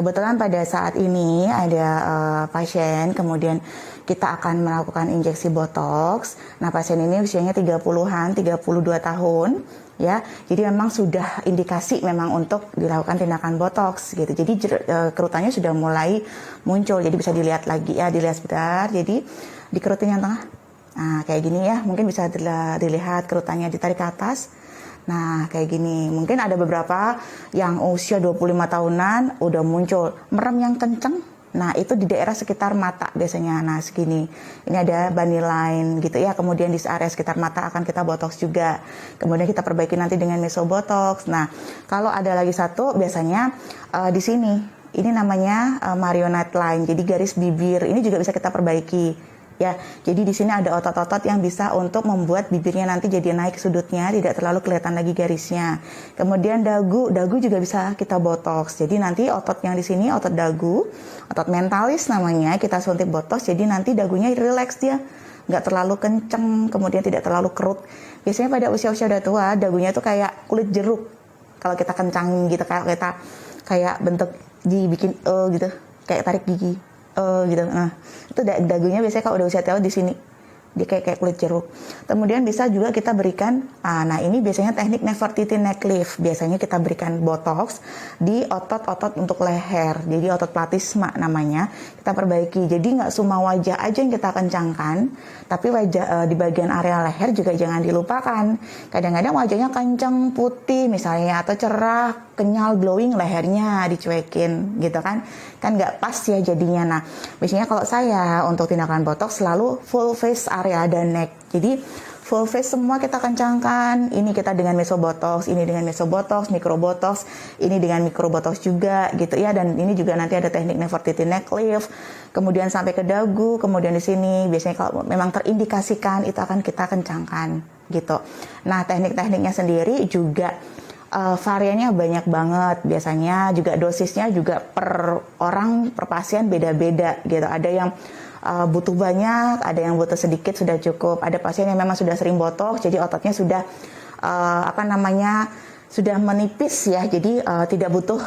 kebetulan pada saat ini ada pasien, kemudian kita akan melakukan injeksi botox. Nah, pasien ini usianya 30-an, 32 tahun, ya. Jadi memang sudah indikasi memang untuk dilakukan tindakan botox gitu. Jadi kerutannya sudah mulai muncul. Jadi bisa dilihat lagi ya, dilihat sebentar. Jadi di kerutan yang tengah, nah kayak gini ya, mungkin bisa dilihat kerutannya ditarik ke atas. Nah, kayak gini. Mungkin ada beberapa yang usia 25 tahunan udah muncul merem yang kenceng. Nah, itu di daerah sekitar mata biasanya. Nah, segini. Ini ada bunny line gitu ya. Kemudian di area sekitar mata akan kita botox juga. Kemudian kita perbaiki nanti dengan mesobotox. Nah, kalau ada lagi satu biasanya di sini. Ini namanya marionette line. Jadi garis bibir. Ini juga bisa kita perbaiki. Ya, jadi di sini ada otot-otot yang bisa untuk membuat bibirnya nanti jadi naik sudutnya, tidak terlalu kelihatan lagi garisnya. Kemudian dagu juga bisa kita botox. Jadi nanti otot yang di sini, otot dagu, otot mentalis namanya, kita suntik botox. Jadi nanti dagunya relax dia, nggak terlalu kenceng, kemudian tidak terlalu kerut. Biasanya pada usia-usia udah tua, dagunya tuh kayak kulit jeruk. Kalau kita kencangin gitu, kayak bentuk dibikin gitu, kayak tarik gigi. Gitu. Nah, itu dagunya biasanya kalau udah usia tua di sini. Dia kayak kulit jeruk. Kemudian bisa juga kita berikan, nah ini biasanya teknik Nefertiti neck lift. Biasanya kita berikan botox di otot-otot untuk leher. Jadi otot platisma namanya. Kita perbaiki. Jadi nggak semua wajah aja yang kita kencangkan, tapi wajah di bagian area leher juga jangan dilupakan. Kadang-kadang wajahnya kencang, putih misalnya, atau cerah, kenyal, glowing, lehernya dicuekin gitu kan nggak pas ya jadinya. Nah, biasanya kalau saya untuk tindakan botox selalu full face area dan neck. Jadi full face semua kita kencangkan. Ini kita dengan mesobotox, ini dengan mesobotox, microbotox, ini dengan microbotox juga gitu ya. Dan ini juga nanti ada teknik Nefertiti neck lift. Kemudian sampai ke dagu, kemudian di sini biasanya kalau memang terindikasikan itu akan kita kencangkan gitu. Nah, teknik-tekniknya sendiri juga variannya banyak banget. Biasanya juga dosisnya juga per orang, per pasien beda-beda gitu. Ada yang butuh banyak, ada yang butuh sedikit sudah cukup. Ada pasien yang memang sudah sering botox, jadi ototnya sudah sudah menipis ya. Jadi tidak butuh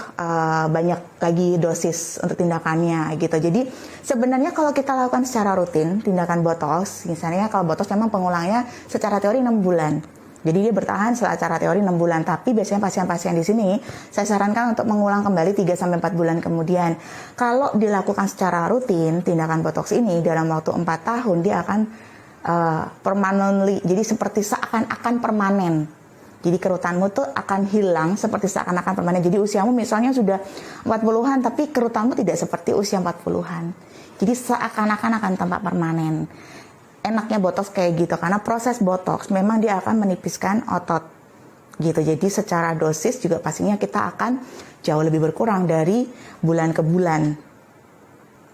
banyak lagi dosis untuk tindakannya gitu. Jadi sebenarnya kalau kita lakukan secara rutin tindakan botox, misalnya kalau botox memang pengulangnya secara teori 6 bulan. Jadi dia bertahan secara teori 6 bulan, tapi biasanya pasien-pasien di sini saya sarankan untuk mengulang kembali 3-4 bulan kemudian. Kalau dilakukan secara rutin, tindakan botox ini dalam waktu 4 tahun dia akan permanently, jadi seperti seakan-akan permanen. Jadi kerutanmu tuh akan hilang seperti seakan-akan permanen. Jadi usiamu misalnya sudah 40-an, tapi kerutanmu tidak seperti usia 40-an. Jadi seakan-akan akan tampak permanen. Enaknya botox kayak gitu, karena proses botox memang dia akan menipiskan otot gitu. Jadi secara dosis juga pastinya kita akan jauh lebih berkurang dari bulan ke bulan.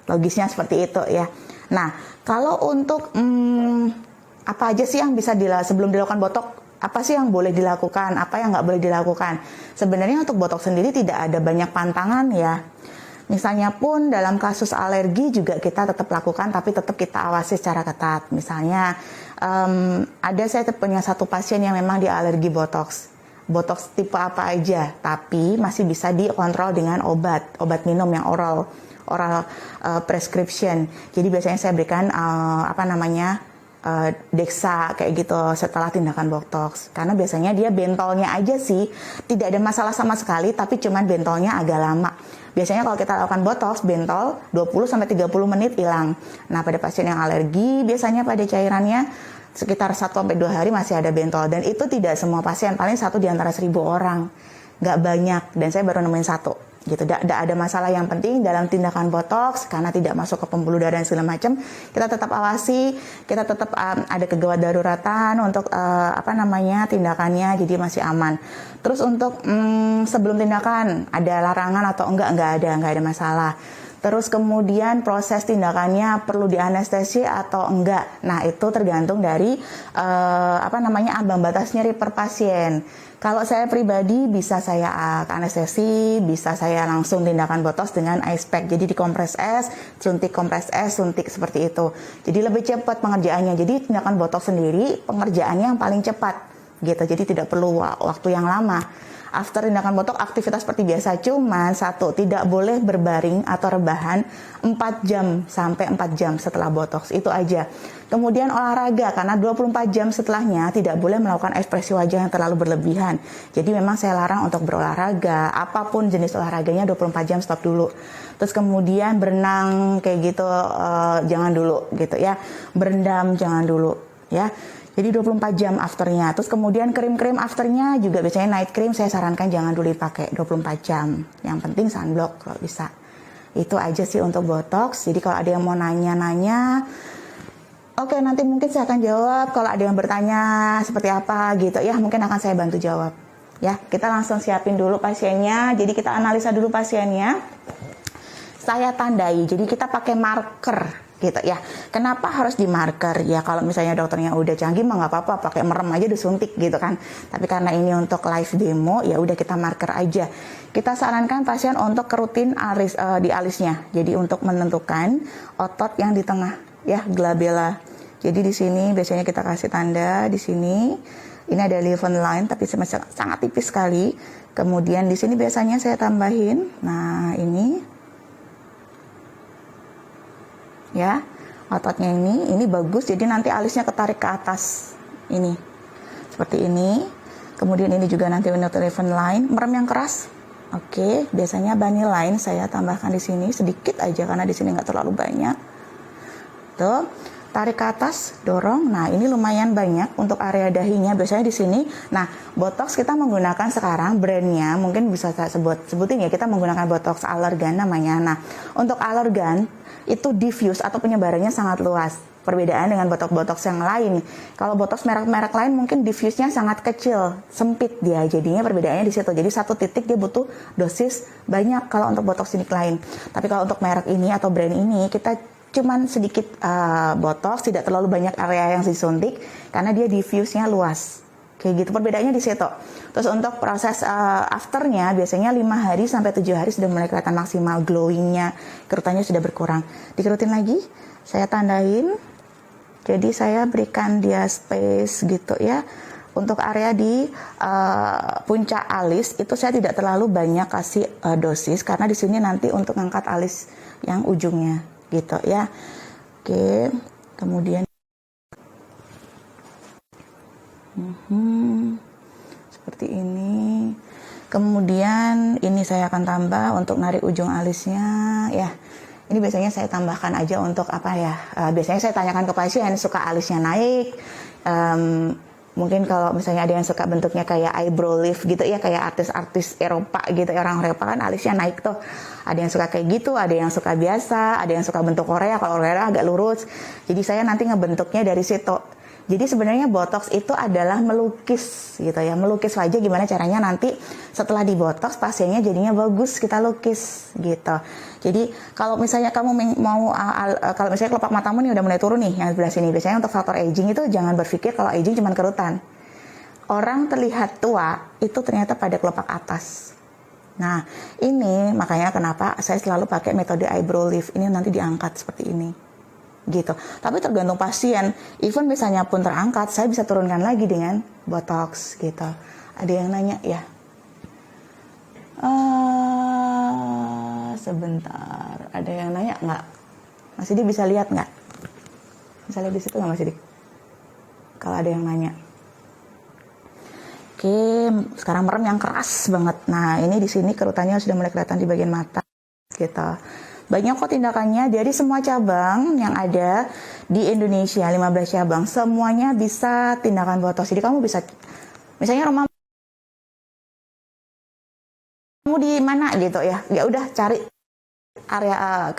Logisnya seperti itu ya. Nah, kalau untuk apa aja sih yang bisa sebelum dilakukan botox, apa sih yang boleh dilakukan, apa yang nggak boleh dilakukan? Sebenarnya untuk botox sendiri tidak ada banyak pantangan ya. Misalnya pun dalam kasus alergi juga kita tetap lakukan, tapi tetap kita awasi secara ketat. Misalnya ada saya punya satu pasien yang memang dia alergi botox. Botox tipe apa aja, tapi masih bisa dikontrol dengan obat minum yang oral prescription. Jadi biasanya saya berikan Dexa kayak gitu setelah tindakan botox. Karena biasanya dia bentolnya aja sih, tidak ada masalah sama sekali, tapi cuman bentolnya agak lama. Biasanya kalau kita lakukan botox, bentol 20-30 menit hilang. Nah, pada pasien yang alergi, biasanya pada cairannya sekitar 1-2 hari masih ada bentol. Dan itu tidak semua pasien, paling 1 di antara 1000 orang. Nggak banyak, dan saya baru nemuin 1. Gitu, tidak ada masalah. Yang penting dalam tindakan botox, karena tidak masuk ke pembuluh darah dan segala macam, kita tetap awasi, kita tetap ada kegawat daruratan untuk tindakannya, jadi masih aman. Terus untuk sebelum tindakan ada larangan atau enggak ada masalah. Terus kemudian proses tindakannya perlu dianestesi atau enggak. Nah, itu tergantung dari ambang batas nyeri per pasien. Kalau saya pribadi bisa saya anestesi, bisa saya langsung tindakan botox dengan ice pack. Jadi dikompres es, suntik kompres es, suntik seperti itu. Jadi lebih cepat pengerjaannya. Jadi tindakan botox sendiri pengerjaannya yang paling cepat gitu. Jadi tidak perlu waktu yang lama. After tindakan botox aktivitas seperti biasa, cuman satu, tidak boleh berbaring atau rebahan 4 jam sampai 4 jam setelah botox, itu aja. Kemudian olahraga, karena 24 jam setelahnya tidak boleh melakukan ekspresi wajah yang terlalu berlebihan. Jadi memang saya larang untuk berolahraga, apapun jenis olahraganya 24 jam stop dulu. Terus kemudian berenang kayak gitu jangan dulu gitu ya. Berendam jangan dulu ya. Jadi 24 jam afternya. Terus kemudian krim-krim afternya juga biasanya night cream saya sarankan jangan dulu dipakai 24 jam. Yang penting sunblock kalau bisa. Itu aja sih untuk botox. Jadi kalau ada yang mau nanya-nanya, oke, nanti mungkin saya akan jawab. Kalau ada yang bertanya seperti apa gitu ya, mungkin akan saya bantu jawab. Ya, kita langsung siapin dulu pasiennya. Jadi kita analisa dulu pasiennya. Saya tandai. Jadi kita pakai marker gitu ya. Kenapa harus di marker? Ya kalau misalnya dokternya udah canggih mah nggak apa-apa, pakai merem aja disuntik gitu kan. Tapi karena ini untuk live demo, ya udah kita marker aja. Kita sarankan pasien untuk kerutin alis di alisnya. Jadi untuk menentukan otot yang di tengah ya, glabella. Jadi di sini biasanya kita kasih tanda di sini. Ini ada eleven line tapi sangat tipis sekali. Kemudian di sini biasanya saya tambahin. Nah, ini ya, ototnya ini bagus, jadi nanti alisnya ketarik ke atas ini seperti ini. Kemudian ini juga nanti eleven line, merem yang keras. Oke, biasanya bunny line saya tambahkan di sini sedikit aja karena di sini nggak terlalu banyak. Tuh, tarik ke atas, dorong. Nah, ini lumayan banyak untuk area dahinya biasanya di sini. Nah, botox kita menggunakan sekarang brandnya mungkin bisa saya sebutin ya, kita menggunakan botox Allergan namanya. Nah, untuk Allergan itu diffuse atau penyebarannya sangat luas. Perbedaan dengan botox-botox yang lain. Kalau botox merek-merek lain mungkin diffuse-nya sangat kecil, sempit dia. Jadinya perbedaannya di situ. Jadi satu titik dia butuh dosis banyak kalau untuk botox jenis lain. Tapi kalau untuk merek ini atau brand ini kita cuman sedikit botox, tidak terlalu banyak area yang disuntik karena dia diffuse-nya luas. Kayak gitu perbedaannya di situ. Terus untuk proses afternya biasanya 5 hari sampai 7 hari sudah mulai kelihatan maksimal glowingnya, kerutannya sudah berkurang. Dikerutin lagi, saya tandain. Jadi saya berikan dia space gitu ya. Untuk area di puncak alis itu saya tidak terlalu banyak kasih dosis karena di sini nanti untuk ngangkat alis yang ujungnya gitu ya. Oke, kemudian seperti ini. Kemudian ini saya akan tambah untuk narik ujung alisnya ya. Ini biasanya saya tambahkan aja untuk apa ya, biasanya saya tanyakan ke pasien suka alisnya naik, mungkin kalau misalnya ada yang suka bentuknya kayak eyebrow lift gitu ya, kayak artis-artis Eropa gitu, orang Eropa kan alisnya naik tuh. Ada yang suka kayak gitu, ada yang suka biasa, ada yang suka bentuk Korea, kalau Korea agak lurus. Jadi saya nanti ngebentuknya dari situ. Jadi sebenarnya botox itu adalah melukis gitu ya, melukis wajah gimana caranya nanti setelah di botox pasiennya jadinya bagus kita lukis gitu. Jadi kalau misalnya kamu mau kalau misalnya kelopak matamu nih udah mulai turun nih yang sebelah sini, biasanya untuk faktor aging itu jangan berpikir kalau aging cuma kerutan. Orang terlihat tua itu ternyata pada kelopak atas. Nah ini makanya kenapa saya selalu pakai metode eyebrow lift, ini nanti diangkat seperti ini. Gitu. Tapi tergantung pasien. Even misalnya pun terangkat, saya bisa turunkan lagi dengan botox gitu. Ada yang nanya ya? Sebentar. Ada yang nanya nggak? Mas Sidik bisa lihat nggak? Bisa lihat di situ nggak Mas Sidik? Kalau ada yang nanya. Oke, sekarang merem yang keras banget. Nah, ini di sini kerutannya sudah mulai kelihatan di bagian mata. Gitu. Banyak kok tindakannya dari semua cabang yang ada di Indonesia, 15 cabang, semuanya bisa tindakan botox. Jadi kamu bisa, misalnya rumahmu di mana gitu ya, ya udah cari area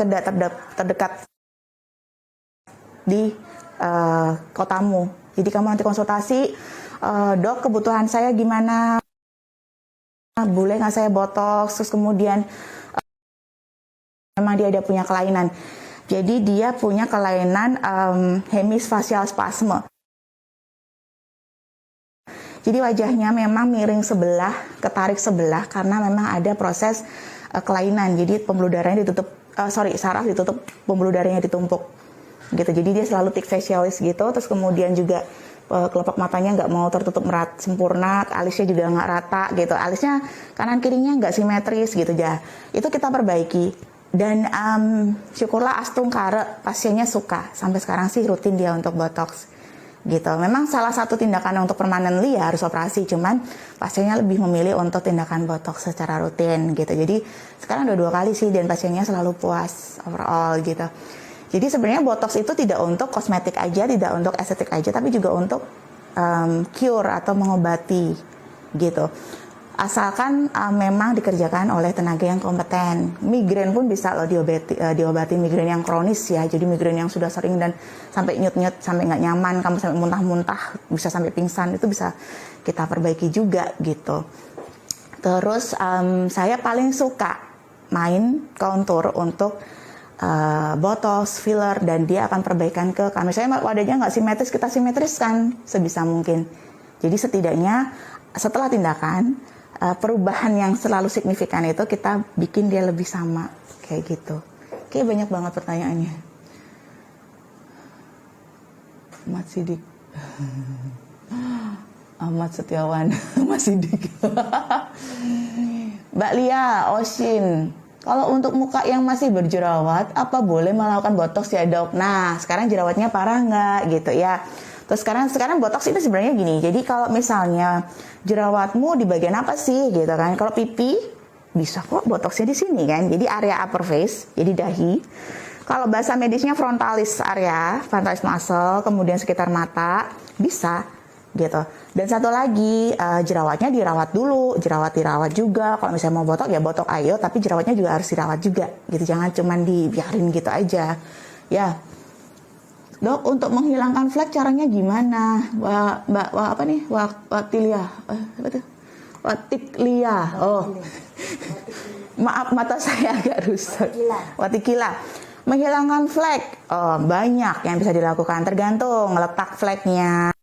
terdekat di kotamu. Jadi kamu nanti konsultasi, dok kebutuhan saya gimana, boleh nggak saya botox, terus kemudian memang dia ada punya kelainan. Jadi dia punya kelainan hemisfacial spasme. Jadi wajahnya memang miring sebelah, ketarik sebelah karena memang ada proses kelainan. Jadi pembuluh darahnya ditutup, saraf ditutup, pembuluh darahnya ditumpuk. Gitu. Jadi dia selalu thick facialis gitu. Terus kemudian juga kelopak matanya nggak mau tertutup sempurna, alisnya juga nggak rata gitu, alisnya kanan kirinya nggak simetris gitu ya. Itu kita perbaiki. Dan syukurlah Astung Kare pasiennya suka, sampai sekarang sih rutin dia untuk botox gitu. Memang salah satu tindakan untuk permanently ya harus operasi, cuman pasiennya lebih memilih untuk tindakan botox secara rutin gitu. Jadi sekarang udah 2 kali sih dan pasiennya selalu puas overall gitu. Jadi sebenarnya botox itu tidak untuk kosmetik aja, tidak untuk estetik aja, tapi juga untuk cure atau mengobati gitu. Asalkan memang dikerjakan oleh tenaga yang kompeten. Migrain pun bisa loh diobati migrain yang kronis ya. Jadi migrain yang sudah sering dan sampai nyut-nyut, sampai nggak nyaman, kamu sampai muntah-muntah, bisa sampai pingsan, itu bisa kita perbaiki juga gitu. Terus saya paling suka main contour untuk botox, filler, dan dia akan perbaikan ke kami. Misalnya wadahnya nggak simetris, kita simetriskan sebisa mungkin. Jadi setidaknya setelah tindakan, perubahan yang selalu signifikan itu kita bikin dia lebih sama kayak gitu. Kayak banyak banget pertanyaannya. Ahmad Sidik, Ahmad Setiawan, Mas Sidik. Mbak Lia, Oshin, kalau untuk muka yang masih berjerawat, apa boleh melakukan botox ya dok? Nah, sekarang jerawatnya parah nggak gitu ya? Terus sekarang botox itu sebenarnya gini. Jadi kalau misalnya jerawatmu di bagian apa sih gitu kan? Kalau pipi bisa kok botoxnya di sini kan. Jadi area upper face, jadi dahi. Kalau bahasa medisnya frontalis area, frontalis muscle, kemudian sekitar mata bisa gitu. Dan satu lagi jerawatnya dirawat dulu, jerawat dirawat juga. Kalau misalnya mau botok ya botok ayo, tapi jerawatnya juga harus dirawat juga gitu. Jangan cuman dibiarin gitu aja. Ya. Dok, untuk menghilangkan flek caranya gimana? Watilia. Apa tuh? Watiklia. Oh. Maaf, mata saya agak rusak. Watikila. Menghilangkan flek. Oh, banyak yang bisa dilakukan, tergantung letak fleknya,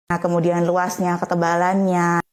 kemudian luasnya, ketebalannya.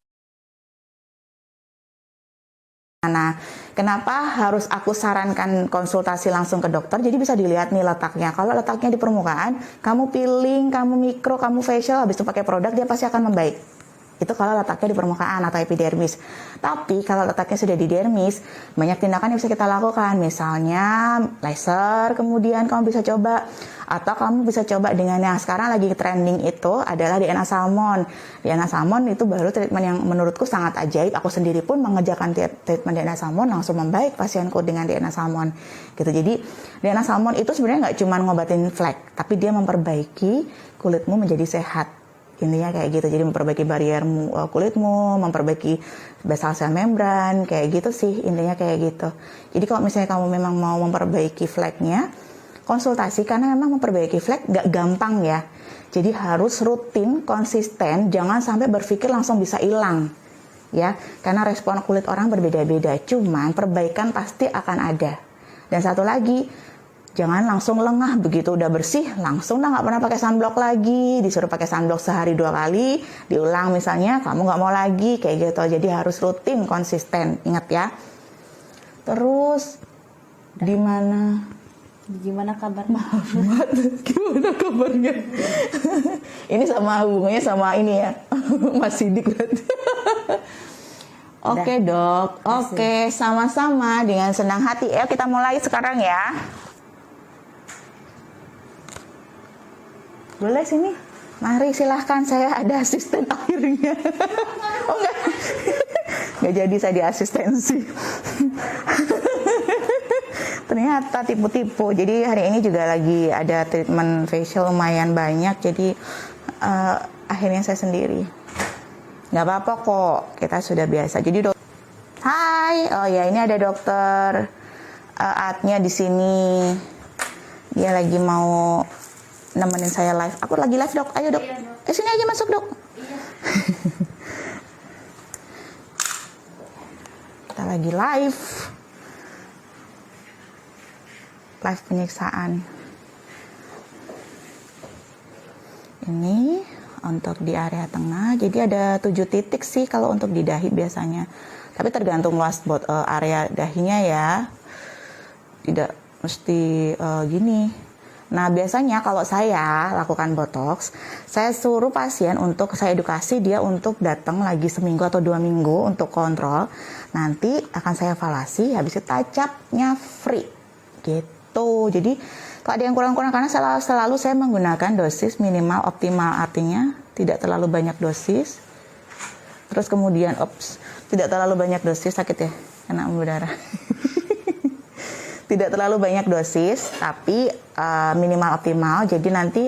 Nah, kenapa harus aku sarankan konsultasi langsung ke dokter? Jadi bisa dilihat nih letaknya. Kalau letaknya di permukaan, kamu peeling, kamu mikro, kamu facial, habis itu pakai produk, dia pasti akan membaik. Itu kalau letaknya di permukaan atau epidermis. Tapi kalau letaknya sudah di dermis, banyak tindakan yang bisa kita lakukan. Misalnya laser, kemudian kamu bisa coba. Atau kamu bisa coba dengan yang sekarang lagi trending itu adalah DNA salmon. DNA salmon itu baru treatment yang menurutku sangat ajaib. Aku sendiri pun mengerjakan treatment DNA salmon langsung membaik pasienku dengan DNA salmon. Gitu. Jadi DNA salmon itu sebenarnya nggak cuma ngobatin flek, tapi dia memperbaiki kulitmu menjadi sehat. Intinya kayak gitu, jadi memperbaiki barrier kulitmu, memperbaiki basal cell membran, kayak gitu sih intinya kayak gitu. Jadi kalau misalnya kamu memang mau memperbaiki fleknya, konsultasi, karena memang memperbaiki flek gak gampang ya. Jadi harus rutin, konsisten, jangan sampai berpikir langsung bisa hilang. Ya, karena respon kulit orang berbeda-beda, cuman perbaikan pasti akan ada. Dan satu lagi, jangan langsung lengah, begitu udah bersih, langsung nggak pernah pakai sunblock lagi, disuruh pakai sunblock sehari 2 kali, diulang misalnya, kamu nggak mau lagi, kayak gitu. Jadi harus rutin, konsisten, ingat ya. Terus, Gimana kabarnya? Gimana kabarnya? Ini sama hubungannya sama ini ya, Mas Sidik berarti. Oke dok, oke, sama-sama dengan senang hati. Ya kita mulai sekarang ya. Boleh sini, mari silahkan, saya ada asisten akhirnya. Oh enggak jadi saya di asistensi. Ternyata tipu-tipu. Jadi hari ini juga lagi ada treatment facial lumayan banyak, jadi akhirnya saya sendiri. Nggak apa-apa kok, kita sudah biasa. Jadi Hai, oh ya ini ada dokter Atnya di sini. Dia lagi mau nemenin saya live. Aku lagi live dok, ayo dok. Iya, dok. Sini aja masuk dok. Iya. Kita lagi live penyiksaan. Ini untuk di area tengah. Jadi ada 7 titik sih kalau untuk di dahi biasanya. Tapi tergantung luas area dahinya ya. Tidak mesti gini. Nah, biasanya kalau saya lakukan botox, saya suruh pasien untuk saya edukasi dia untuk datang lagi seminggu atau 2 minggu untuk kontrol. Nanti akan saya evaluasi, habis itu touch up-nya free. Gitu. Jadi, kalau ada yang kurang-kurang, karena selalu saya menggunakan dosis minimal optimal, artinya tidak terlalu banyak dosis. Terus kemudian, tidak terlalu banyak dosis, sakit ya, kena berdarah. Tidak terlalu banyak dosis, tapi minimal optimal. Jadi nanti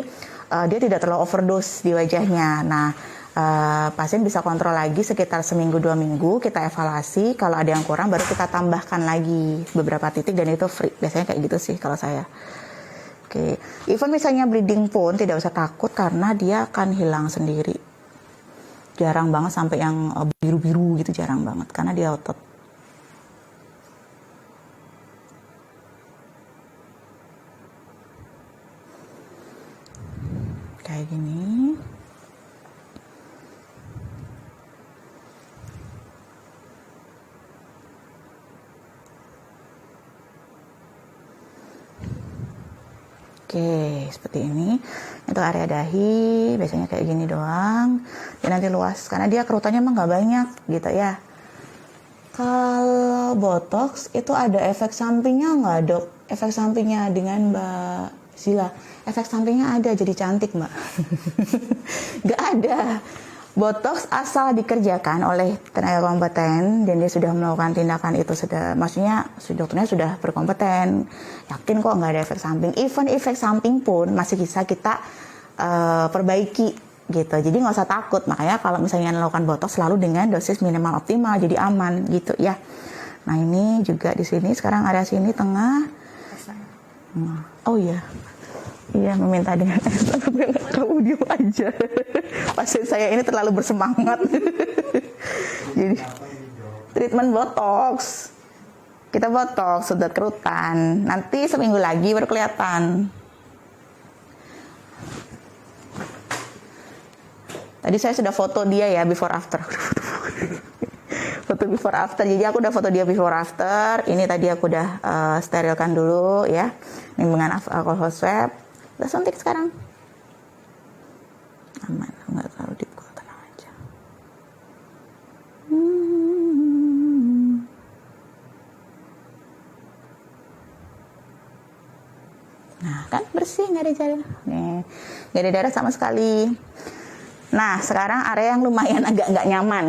dia tidak terlalu overdose di wajahnya. Nah, pasien bisa kontrol lagi sekitar seminggu 2 minggu. Kita evaluasi, kalau ada yang kurang baru kita tambahkan lagi beberapa titik dan itu free. Biasanya kayak gitu sih kalau saya. Oke, even misalnya bleeding pun tidak usah takut karena dia akan hilang sendiri. Jarang banget sampai yang biru-biru gitu, jarang banget karena dia otot. Kayak gini. Oke, seperti ini. Untuk area dahi, biasanya kayak gini doang. Dan nanti luas, karena dia kerutannya emang nggak banyak gitu ya. Kalau botox itu ada efek sampingnya nggak, dok? Efek sampingnya dengan Mbak Zila? Efek sampingnya ada, jadi cantik, Mbak. Nggak ada. Botox asal dikerjakan oleh tenaga kompeten dan dia sudah melakukan tindakan itu, maksudnya dokternya sudah berkompeten, yakin kok nggak ada efek samping. Even efek samping pun masih bisa kita perbaiki gitu. Jadi nggak usah takut. Makanya kalau misalnya melakukan botox selalu dengan dosis minimal optimal, jadi aman gitu ya. Nah ini juga di sini sekarang area sini tengah. Oh iya. Iya, meminta dengan kamu diam aja. Pasien saya ini terlalu bersemangat. Jadi treatment botox. Kita botox sudah kerutan. Nanti seminggu lagi baru kelihatan. Tadi saya sudah foto dia ya before after. Foto before after. Jadi aku udah foto dia before after. Ini tadi aku udah sterilkan dulu ya. Ini dengan alcohol swab. Udah suntik sekarang. Aman, nggak terlalu deep kok, tenang aja. Nah, kan bersih, nggak ada darah. Nih, nggak ada darah sama sekali. Nah, sekarang area yang lumayan agak nggak nyaman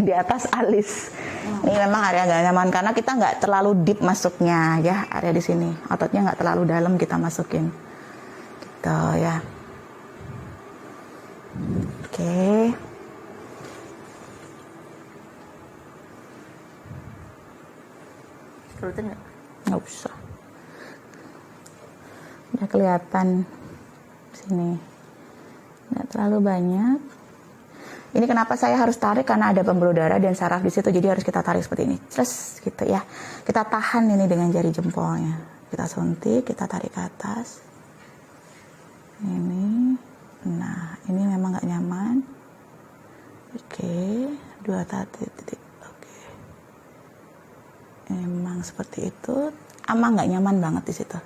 di atas alis. Ini memang area nggak nyaman karena kita nggak terlalu deep masuknya ya, area di sini. Ototnya nggak terlalu dalam kita masukin. Gitu ya. Oke. Kerutan nggak? Nggak usah. Udah kelihatan sini. Nggak terlalu banyak. Ini kenapa saya harus tarik, karena ada pembuluh darah dan saraf di situ, jadi harus kita tarik seperti ini. Terus gitu ya. Kita tahan ini dengan jari jempolnya. Kita suntik, kita tarik ke atas. Ini. Nah, ini memang nggak nyaman. Oke, 2 titik. Oke. Emang seperti itu. Emang nggak nyaman banget di situ.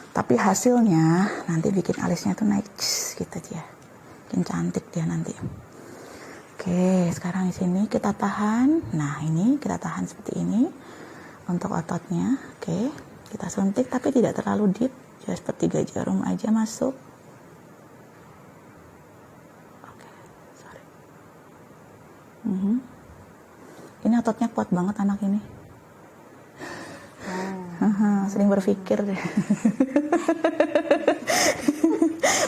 Tapi hasilnya nanti bikin alisnya tuh naik gitu dia. Bikin cantik dia nanti. Oke, sekarang di sini kita tahan. Nah, ini kita tahan seperti ini untuk ototnya. Oke, kita suntik tapi tidak terlalu deep. Just 3 jarum aja masuk. Oke, sorry. Ini ototnya kuat banget anak ini. Sering berpikir deh.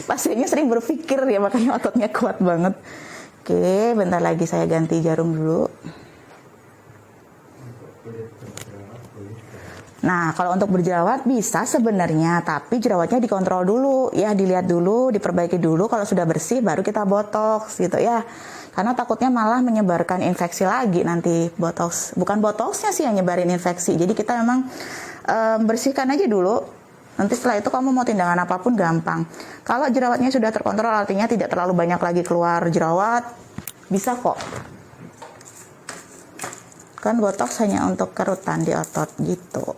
Pasiennya sering berpikir ya, makanya ototnya kuat banget. Oke, bentar lagi saya ganti jarum dulu. Nah, kalau untuk berjerawat bisa sebenarnya, tapi jerawatnya dikontrol dulu ya, dilihat dulu, diperbaiki dulu. Kalau sudah bersih baru kita botox gitu ya. Karena takutnya malah menyebarkan infeksi lagi nanti botox. Bukan botoxnya sih yang nyebarin infeksi. Jadi kita memang bersihkan aja dulu. Nanti setelah itu kamu mau tindakan apapun gampang. Kalau jerawatnya sudah terkontrol, artinya tidak terlalu banyak lagi keluar jerawat, bisa kok. Kan botox hanya untuk kerutan di otot gitu.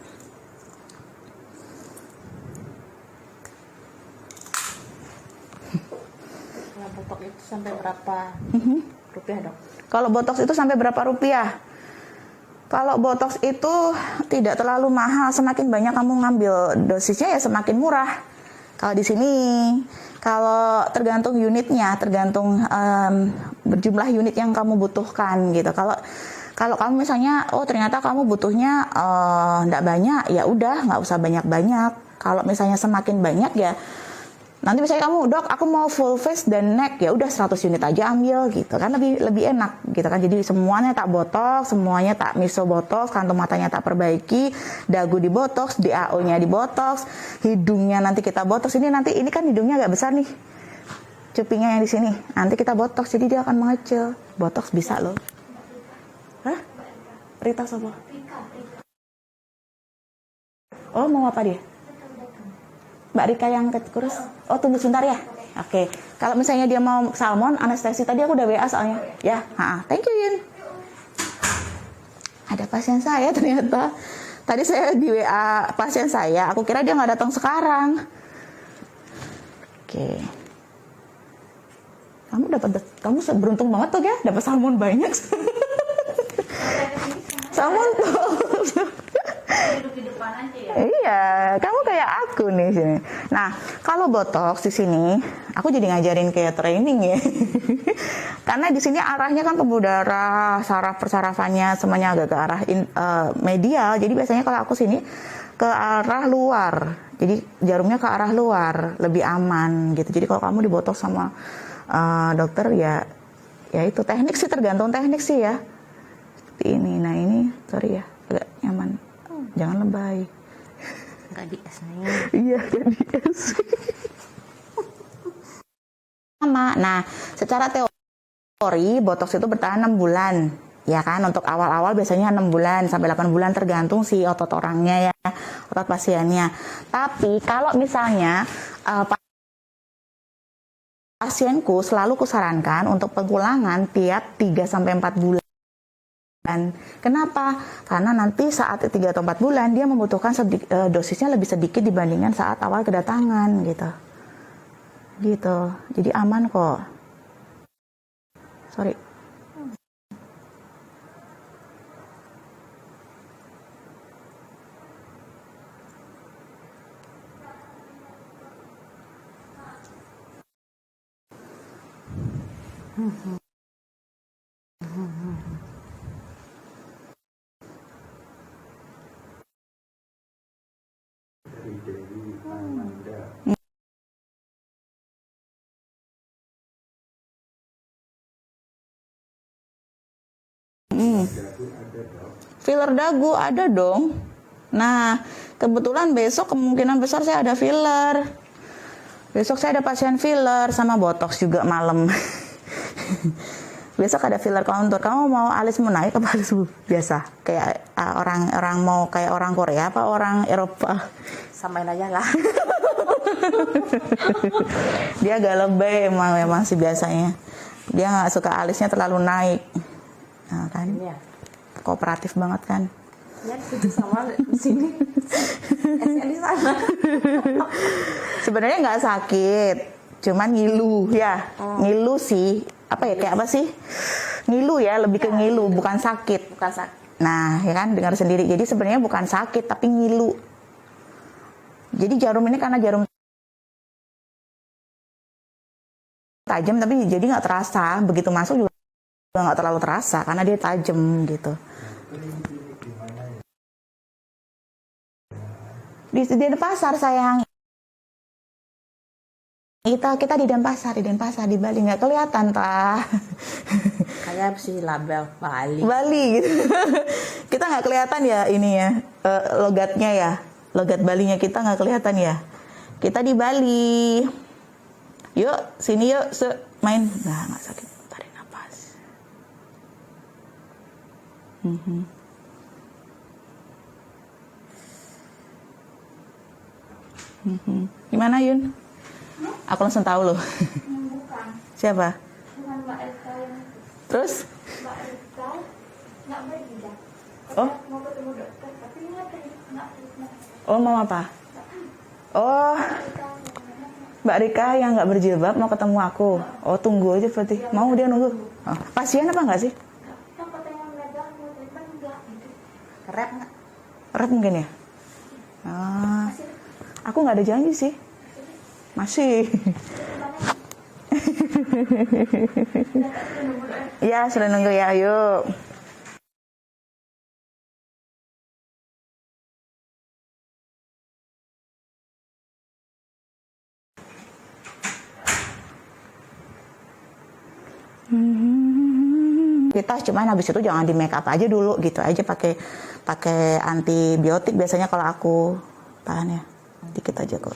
berapa rupiah dok? Kalau botox itu sampai berapa rupiah? Kalau botox itu tidak terlalu mahal, semakin banyak kamu ngambil dosisnya ya semakin murah. Kalau di sini, kalau tergantung unitnya, tergantung berjumlah unit yang kamu butuhkan gitu. Kalau kamu misalnya, oh ternyata kamu butuhnya nggak banyak, ya udah nggak usah banyak-banyak. Kalau misalnya semakin banyak ya, nanti misalnya kamu, dok, aku mau full face dan neck, ya udah 100 unit aja ambil gitu kan, lebih enak gitu kan. Jadi semuanya tak botox, semuanya tak miso botox, kantung matanya tak perbaiki, dagu di botox, DAO-nya di botox, hidungnya nanti kita botox. Ini kan hidungnya agak besar nih, cupingnya yang di sini, nanti kita botox, jadi dia akan mengecil. Botox bisa loh. Hah? Rita siapa? Oh, mau apa dia? Mbak Rika yang kurus? Oh, tunggu sebentar ya. Oke. Kalau misalnya dia mau salmon, anestesi tadi aku udah WA soalnya. Ya, thank you Yun. Ada pasien saya ternyata. Tadi saya di WA pasien saya, aku kira dia nggak datang sekarang. Oke. Kamu beruntung banget tuh ya, dapat salmon banyak. Salmon tuh. Duduk di depan aja ya. Iya, kamu kayak aku nih sini. Nah, kalau botox di sini, aku jadi ngajarin kayak training ya. Karena di sini arahnya kan pembuluh darah, saraf persarafannya semuanya agak ke arah medial. Jadi biasanya kalau aku sini ke arah luar. Jadi jarumnya ke arah luar, lebih aman gitu. Jadi kalau kamu dibotox sama dokter ya itu teknik sih, tergantung teknik sih ya. Seperti ini. Nah, ini sorry ya, agak nyaman. Jangan lebay. Nggak di esnya. Iya, nggak di es. Sama. Nah, secara teori botox itu bertahan 6 bulan. Ya kan, untuk awal-awal biasanya 6 bulan sampai 8 bulan tergantung si otot orangnya ya, otot pasiennya. Tapi kalau misalnya pasienku selalu kusarankan untuk pengulangan tiap 3 sampai 4 bulan. Kenapa? Karena nanti saat 3 atau 4 bulan dia membutuhkan dosisnya lebih sedikit dibandingkan saat awal kedatangan gitu. Jadi aman kok. Sorry. Filler dagu ada dong. Nah, kebetulan besok kemungkinan besar saya ada filler. Besok saya ada pasien filler sama botox juga malam. Besok ada filler kontur. Kamu mau alismu naik apa alismu biasa? Kayak orang mau kayak orang Korea apa orang Eropa? Samain aja lah. Dia agak lebay emang sih biasanya. Dia nggak suka alisnya terlalu naik. Nah, kan? Ya. Kooperatif banget kan? Ya, itu sama di sini. Esnya di sana. Sebenarnya nggak sakit, cuman ngilu ya. Ngilu sih. Apa ya, kayak apa sih? Ngilu ya, lebih ke ngilu, bukan sakit. Bukan sakit. Nah, ya kan, dengar sendiri. Jadi sebenarnya bukan sakit, tapi ngilu. Jadi jarum ini karena jarum tajam, tapi jadi nggak terasa. Begitu masuk juga nggak terlalu terasa, karena dia tajam gitu. Di Denpasar sayang. Kita di Denpasar di Bali, nggak kelihatan Pak. Kayak si label Bali gitu. Kita nggak kelihatan ya ini ya, logatnya ya, logat Balinya kita nggak kelihatan ya. Kita di Bali. Yuk sini yuk main. Nah, nggak sakit, tarik nafas. Gimana Yun? Aku langsung tahu loh. Bukan. Siapa? Bukan Mbak Rita yang Terus? Mbak Rita nggak berhijab. Oh? Mau ketemu dokter, tapi nggak terima. Oh, mau apa? Oh, Mbak Rika yang nggak berjilbab mau ketemu aku. Oh, tunggu aja berarti. Mau dia nunggu. Oh, pasien apa nggak sih? Kita katanya megang mau terima enggak gitu. Rep nggak? Rep mungkin ya? Ah, aku nggak ada janji sih. Masih. Ya, sudah nunggu ya. Yuk. Kita cuman habis itu jangan di make up aja dulu gitu aja, pakai pakai antibiotik biasanya kalau aku, tahan ya dikit aja kok.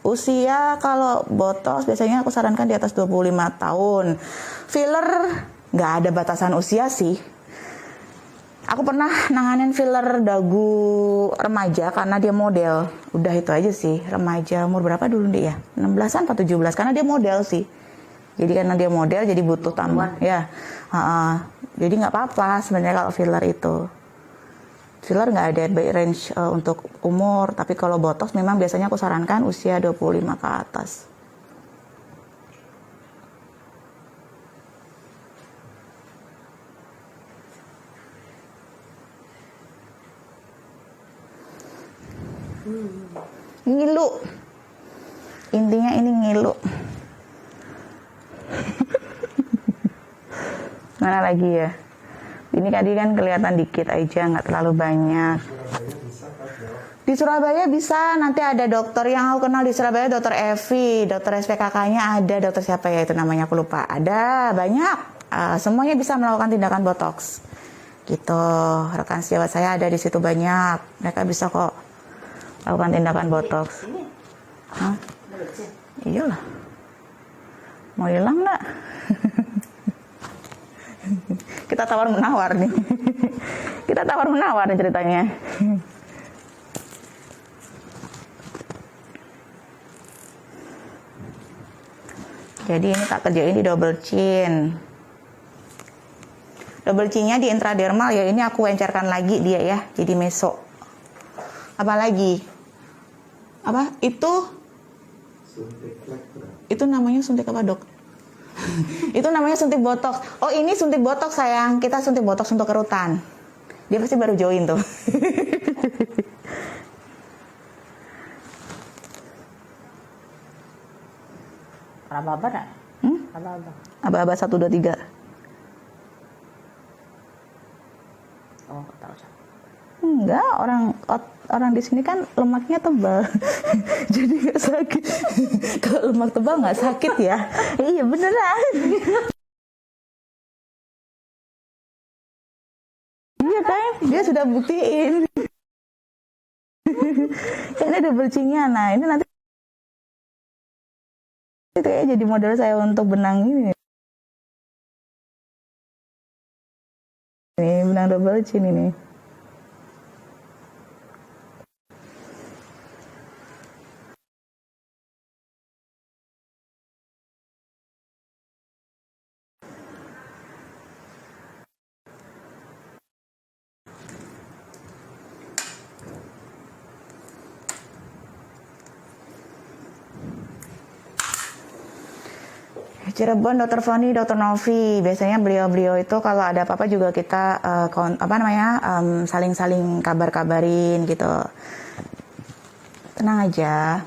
Usia kalau botox biasanya aku sarankan di atas 25 tahun. Filler nggak ada batasan usia sih. Aku pernah nanganin filler dagu remaja karena dia model. Udah itu aja sih. Remaja umur berapa dulu dia ya? 16-an atau 17 karena dia model sih. Jadi karena dia model jadi butuh tambah. Ya. Jadi nggak apa-apa sebenarnya kalau filler itu. Filler nggak ada range untuk umur, tapi kalau botox memang biasanya aku sarankan usia 25 ke atas. Ngilu. Intinya ini ngilu. Mana lagi ya? Ini tadi kan kelihatan dikit aja, nggak terlalu banyak. Di Surabaya bisa, nanti ada dokter yang aku kenal di Surabaya, dokter Evi, dokter SPKK-nya ada, dokter siapa ya itu namanya aku lupa. Ada banyak, semuanya bisa melakukan tindakan botox. Gitu, rekan sejawat saya ada di situ banyak, mereka bisa kok lakukan tindakan botox. Hah? Iyalah, mau hilang nggak? Kita tawar menawar nih. Kita tawar menawar nih ceritanya. Jadi ini tak kerjain di double chin. Double chinnya di intradermal ya, ini aku encerkan lagi dia ya, jadi meso. Apa lagi? Apa? Itu namanya suntik apa dok? Itu namanya suntik botox. Oh ini suntik botox sayang, kita suntik botox untuk kerutan. Dia pasti baru join tuh. Aba-aba nak? Aba-aba. Aba-aba 1, 2, 3. Oh, tahu. Enggak, orang di sini kan lemaknya tebal. Jadi nggak sakit. Kalau lemak tebal nggak sakit ya. Iya beneran. Iya kan, dia sudah buktiin. Ini double chin-nya. Nah, ini nanti kayak jadi model saya untuk benang ini. Ini benang double chin ini. Cirebon, Dokter Foni, Dokter Novi, biasanya beliau-beliau itu kalau ada apa-apa juga kita saling-saling kabar-kabarin gitu. Tenang aja,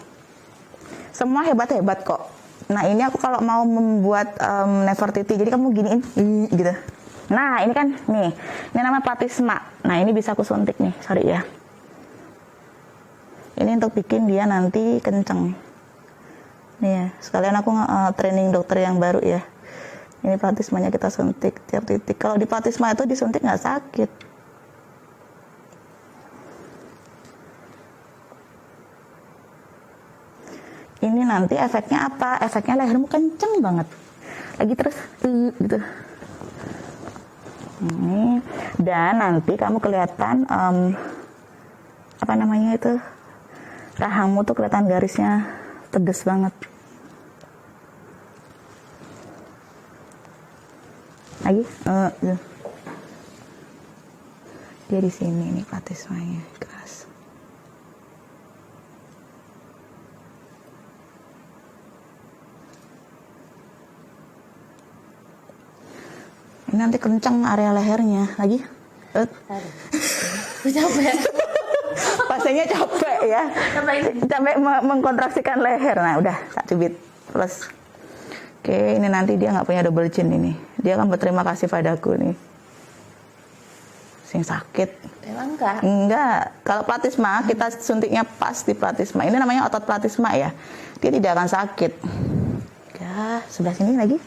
semua hebat-hebat kok. Nah ini aku kalau mau membuat Nefertiti, jadi kamu giniin, gitu. Nah ini kan, nih, ini namanya platisma. Nah ini bisa aku suntik nih, sorry ya. Ini untuk bikin dia nanti kenceng. Nih ya, sekalian aku training dokter yang baru ya. Ini platismanya kita suntik tiap titik. Kalau di platisma itu disuntik nggak sakit. Ini nanti efeknya apa? Efeknya lehermu kenceng banget. Lagi terus gitu. Ini. Dan nanti kamu kelihatan apa namanya itu? Rahangmu tuh kelihatan garisnya tegas banget. Lagi, dia di sini nih platismanya keras. Ini nanti kencang area lehernya lagi. Capek. Pasiennya capek ya. Capek mengkontraksikan leher. Nah udah tak cubit plus. Oke, ini nanti dia nggak punya double chin ini. Dia akan berterima kasih padaku nih. Sing sakit. Emang enggak? Enggak. Kalau platisma kita suntiknya pas di platisma. Ini namanya otot platisma ya. Dia tidak akan sakit. Ya, sebelah sini lagi.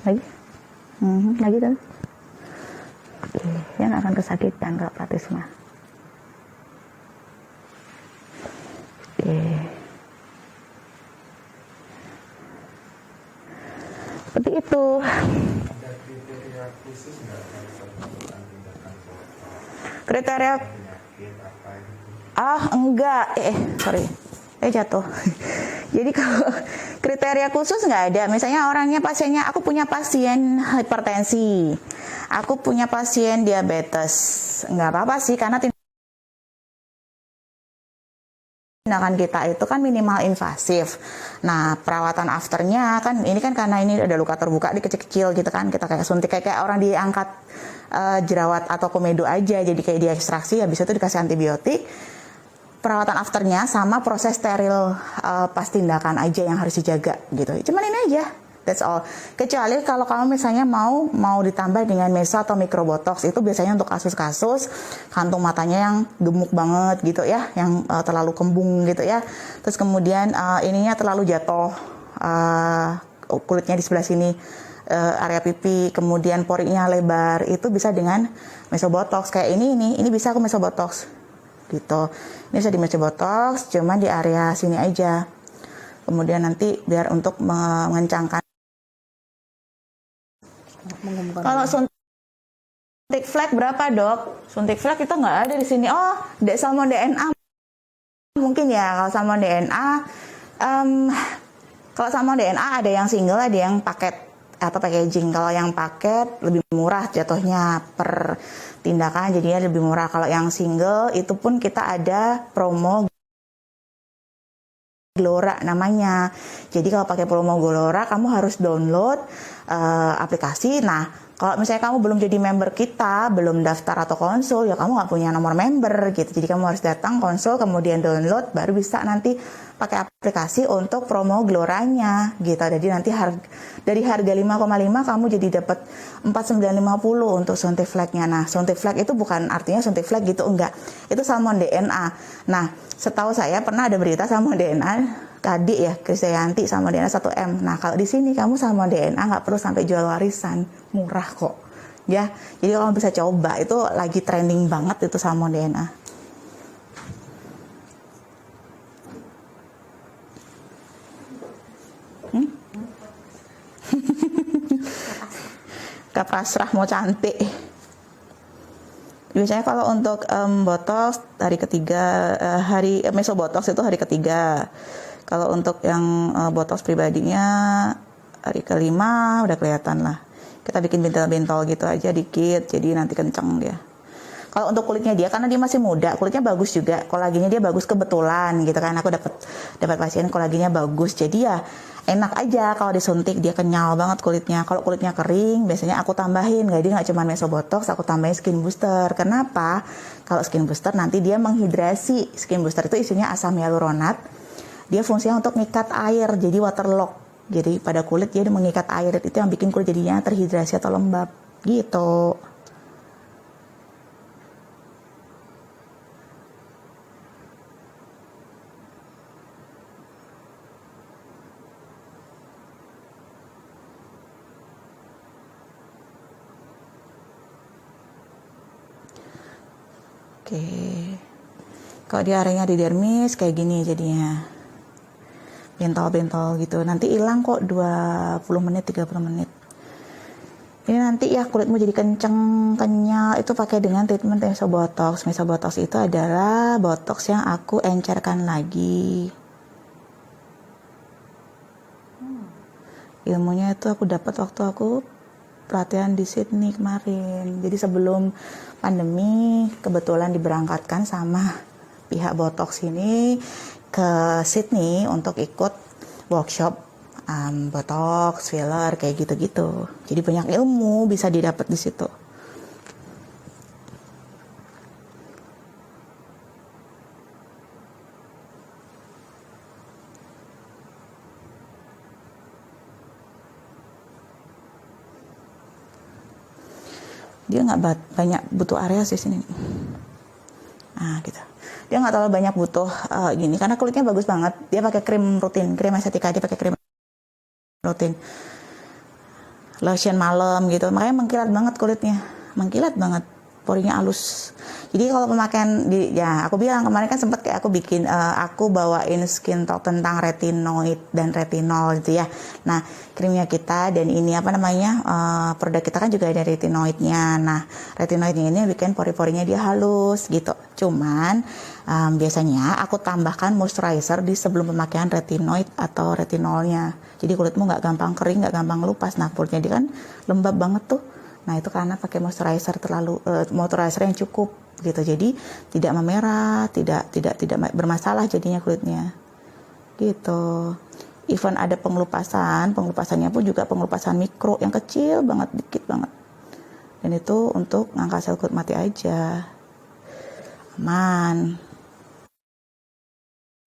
Lagi. Lagi tuh. Oke, dia nggak akan kesakitan kalau platisma. Oke. Seperti itu. Ada kriteria khusus nggak kalau melakukan tindakan Kriteria penyakit apa gitu? enggak. Sorry. Jatuh. Jadi kalau kriteria khusus nggak ada. Misalnya orangnya pasiennya, aku punya pasien hipertensi, aku punya pasien diabetes, nggak apa-apa sih karena tindakan kita itu kan minimal invasif. Nah perawatan afternya kan ini kan karena ini ada luka terbuka di kecil-kecil gitu kan, kita kayak suntik kayak orang diangkat jerawat atau komedo aja, jadi kayak diekstraksi habis itu dikasih antibiotik. Perawatan afternya sama proses steril pas tindakan aja yang harus dijaga gitu. Cuman ini aja, that's all. Kecuali kalau kamu misalnya mau ditambah dengan meso atau microbotox, itu biasanya untuk kasus-kasus kantung matanya yang gemuk banget gitu ya, yang terlalu kembung gitu ya. Terus kemudian ininya terlalu jatuh, kulitnya di sebelah sini, area pipi, kemudian porinya lebar, itu bisa dengan mesobotox. Kayak ini bisa aku mesobotox gitu. Ini bisa di mesobotox, cuman di area sini aja. Kemudian nanti biar untuk mengencangkan. Kalau suntik flek berapa dok? Suntik flek itu nggak ada di sini. Oh, salmon DNA mungkin ya. Kalau salmon DNA, kalau salmon DNA ada yang single, ada yang paket atau packaging. Kalau yang paket lebih murah jatuhnya per tindakan, jadinya lebih murah. Kalau yang single itu pun kita ada promo Glora namanya. Jadi kalau pakai promo Glora kamu harus download aplikasi. Nah kalau misalnya kamu belum jadi member kita, belum daftar atau konsul, ya kamu nggak punya nomor member gitu. Jadi kamu harus datang konsul, kemudian download, baru bisa nanti pakai aplikasi untuk promo Gloranya gitu. Jadi nanti dari harga 5,5 kamu jadi dapat 4.950 untuk suntik flagnya. Nah suntik flag itu bukan artinya suntik flag gitu, enggak. Itu salmon DNA. Nah setahu saya pernah ada berita salmon DNA tadi ya, Krisdayanti salmon DNA 1M. Nah kalau di sini kamu salmon DNA nggak perlu sampai jual warisan, murah kok ya. Jadi kalau bisa coba, itu lagi trending banget itu salmon DNA. Gak pasrah mau cantik. Biasanya kalau untuk botox hari ketiga, mesobotox itu hari ketiga. Kalau untuk yang botox pribadinya hari kelima udah kelihatan lah. Kita bikin bentol-bentol gitu aja dikit, jadi nanti kenceng dia. Kalau untuk kulitnya dia, karena dia masih muda, kulitnya bagus juga. Kolagennya dia bagus kebetulan gitu kan. Aku dapat pasien kolagennya bagus. Jadi ya enak aja kalau disuntik, dia kenyal banget kulitnya. Kalau kulitnya kering, biasanya aku tambahin. Jadi nggak cuma mesobotox, aku tambahin skin booster. Kenapa? Kalau skin booster nanti dia menghidrasi. Skin booster itu isinya asam hyaluronat. Dia fungsinya untuk ngikat air, jadi waterlock. Jadi pada kulit dia mengikat air, itu yang bikin kulit jadinya terhidrasi atau lembab gitu. Oke, kalau di areanya di dermis kayak gini jadinya bentol-bentol gitu, nanti hilang kok 20 menit 30 menit. Ini nanti ya kulitmu jadi kenceng, kenyal, itu pakai dengan treatment mesobotox. Mesobotox itu adalah botox yang aku encerkan lagi. Ilmunya itu aku dapat waktu aku pelatihan di Sydney kemarin. Jadi sebelum pandemi kebetulan diberangkatkan sama pihak botox ini ke Sydney untuk ikut workshop botox, filler kayak gitu-gitu. Jadi banyak ilmu bisa didapat di situ. Dia nggak banyak butuh area sih sini. Nah gitu. Dia nggak terlalu banyak butuh gini karena kulitnya bagus banget. Dia pakai krim rutin, krim estetika, dia pakai krim rutin. Lotion malam gitu. Makanya mengkilat banget kulitnya. Mengkilat banget. Porinya halus. Jadi kalau pemakaian ya aku bilang kemarin kan sempat kayak aku bawain skin talk tentang retinoid dan retinol gitu ya. Nah, krimnya kita dan ini produk kita kan juga ada retinoidnya. Nah, retinoidnya ini bikin pori-porinya dia halus gitu. Cuman biasanya aku tambahkan moisturizer di sebelum pemakaian retinoid atau retinolnya. Jadi kulitmu nggak gampang kering, nggak gampang lupas. Nah, kulitnya dia kan lembab banget tuh. Nah itu karena pakai moisturizer yang cukup gitu, jadi tidak memerah, tidak bermasalah jadinya kulitnya, gitu. Even ada pengelupasannya pun juga pengelupasan mikro yang kecil banget, dikit banget. Dan itu untuk ngangkat sel kulit mati aja, aman.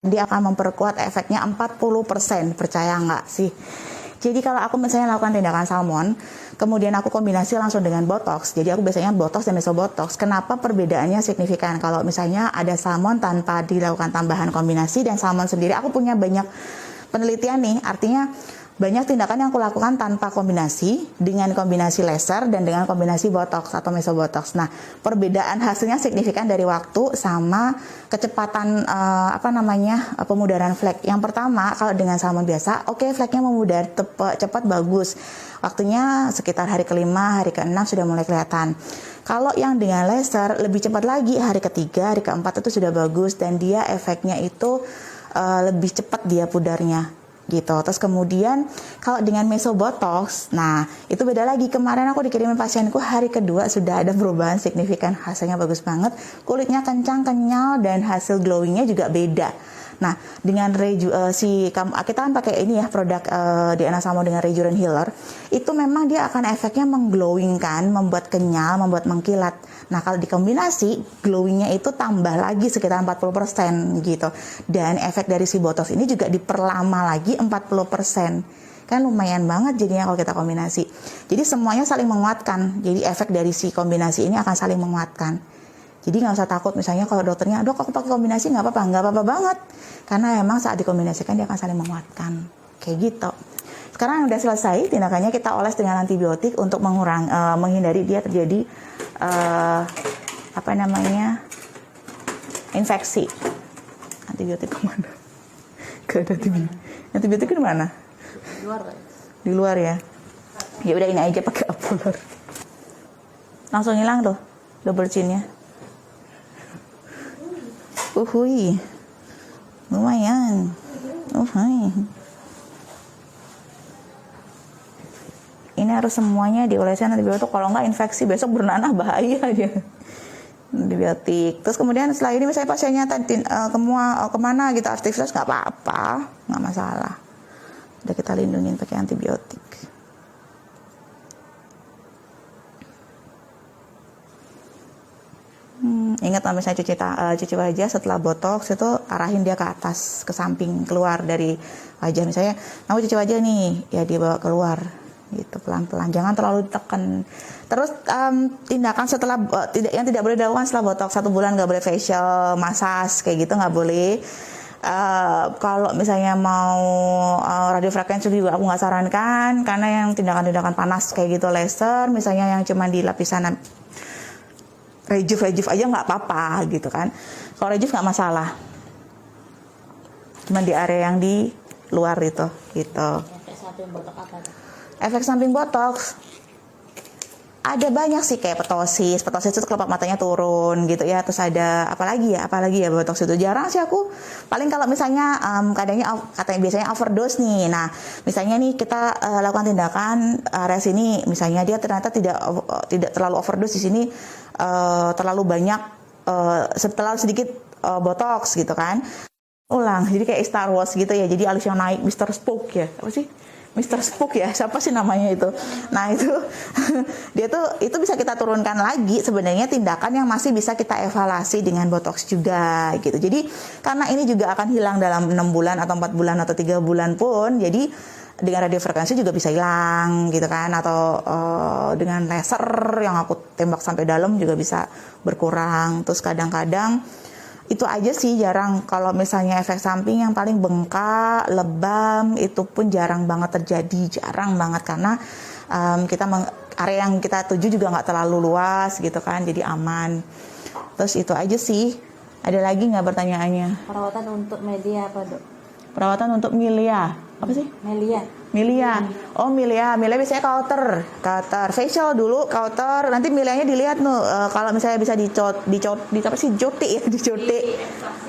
Dia akan memperkuat efeknya 40%, percaya nggak sih? Jadi kalau aku misalnya lakukan tindakan salmon, kemudian aku kombinasi langsung dengan botox. Jadi aku biasanya botox dan mesobotox. Kenapa perbedaannya signifikan? Kalau misalnya ada salmon tanpa dilakukan tambahan kombinasi dan salmon sendiri, aku punya banyak penelitian nih. Artinya banyak tindakan yang aku lakukan tanpa kombinasi, dengan kombinasi laser dan dengan kombinasi botox atau mesobotox. Nah, perbedaan hasilnya signifikan dari waktu sama kecepatan pemudaran flek. Yang pertama, kalau dengan salmon biasa, fleknya memudar cepat bagus. Waktunya sekitar hari kelima, hari keenam sudah mulai kelihatan. Kalau yang dengan laser lebih cepat lagi, hari ketiga, hari keempat itu sudah bagus dan dia efeknya itu lebih cepat dia pudarnya. Gitu. Terus kemudian kalau dengan mesobotox, nah itu beda lagi. Kemarin aku dikirimin pasienku hari kedua sudah ada perubahan signifikan, hasilnya bagus banget, kulitnya kencang, kenyal dan hasil glowingnya juga beda. Nah dengan kita kan pakai ini ya produk DNA Salmon dengan Rejuven Healer, itu memang dia akan efeknya mengglowingkan, membuat kenyal, membuat mengkilat. Nah kalau dikombinasi glowingnya itu tambah lagi sekitar 40% gitu. Dan efek dari si botox ini juga diperlama lagi 40%. Kan lumayan banget jadinya kalau kita kombinasi. Jadi semuanya saling menguatkan. Jadi efek dari si kombinasi ini akan saling menguatkan. Jadi nggak usah takut misalnya kalau dokternya, dok aku pakai kombinasi nggak apa-apa banget. Karena memang saat dikombinasikan dia akan saling menguatkan. Kayak gitu. Sekarang udah selesai tindakannya, kita oles dengan antibiotik untuk menghindari dia terjadi infeksi. Antibiotik kemana? Gak ada antibiotik. Antibiotik di mana? Di luar kan? Di luar ya. Ya udah ini aja pakai Apolar. Langsung hilang tuh double chinnya. Uhui. Lumayan. Ini harus semuanya diolesin antibiotik, kalau nggak infeksi besok bernanah bahaya dia. Antibiotik. Terus kemudian setelah ini misalnya pasiennya kemana gitu aktivitas nggak apa-apa, nggak masalah. Udah kita lindungin pakai antibiotik. Ingat kalau misalnya cuci wajah setelah botox itu arahin dia ke atas, ke samping, keluar dari wajah. Misalnya mau cuci wajah nih, ya dibawa keluar gitu pelan-pelan, jangan terlalu ditekan. Terus tindakan yang tidak boleh dilakukan setelah botox 1 bulan, nggak boleh facial massage kayak gitu, nggak boleh. Kalau misalnya mau radiofrekuensi juga aku nggak sarankan, karena yang tindakan-tindakan panas kayak gitu laser, misalnya yang cuma di lapisan Rejuve aja nggak apa-apa gitu kan. Kalau Rejuve nggak masalah, cuma di area yang di luar itu gitu. Efek samping botok apa tuh? Efek samping botox ada banyak sih, kayak ptosis itu kelopak matanya turun gitu ya. Terus ada apalagi ya botox itu jarang sih aku. Paling kalau misalnya katanya biasanya overdose nih. Nah misalnya nih kita lakukan tindakan area sini, misalnya dia ternyata tidak terlalu overdose di sini, terlalu banyak terlalu sedikit botox gitu kan. ulang. Jadi kayak Star Wars gitu ya. Jadi alisnya naik Mr. Spock ya. Apa sih? Mr. Spock ya. Siapa sih namanya itu? Nah, itu dia tuh itu bisa kita turunkan lagi sebenarnya tindakan yang masih bisa kita evaluasi dengan botox juga gitu. Jadi karena ini juga akan hilang dalam 6 bulan atau 4 bulan atau 3 bulan pun. Jadi dengan radiofrekuensi juga bisa hilang gitu kan, atau dengan laser yang aku tembak sampai dalam juga bisa berkurang. Terus kadang-kadang itu aja sih, jarang. Kalau misalnya efek samping yang paling bengkak, lebam, itu pun jarang banget terjadi, jarang banget karena area yang kita tuju juga nggak terlalu luas gitu kan, jadi aman. Terus itu aja sih. Ada lagi nggak pertanyaannya? Perawatan untuk media apa, Dok? Perawatan untuk milia, apa sih? Melia. Milia. Oh, milia. Milia biasanya kauter. Facial dulu, kauter. Nanti milianya dilihat kalau misalnya bisa apa sih? Joti ya, dijoti.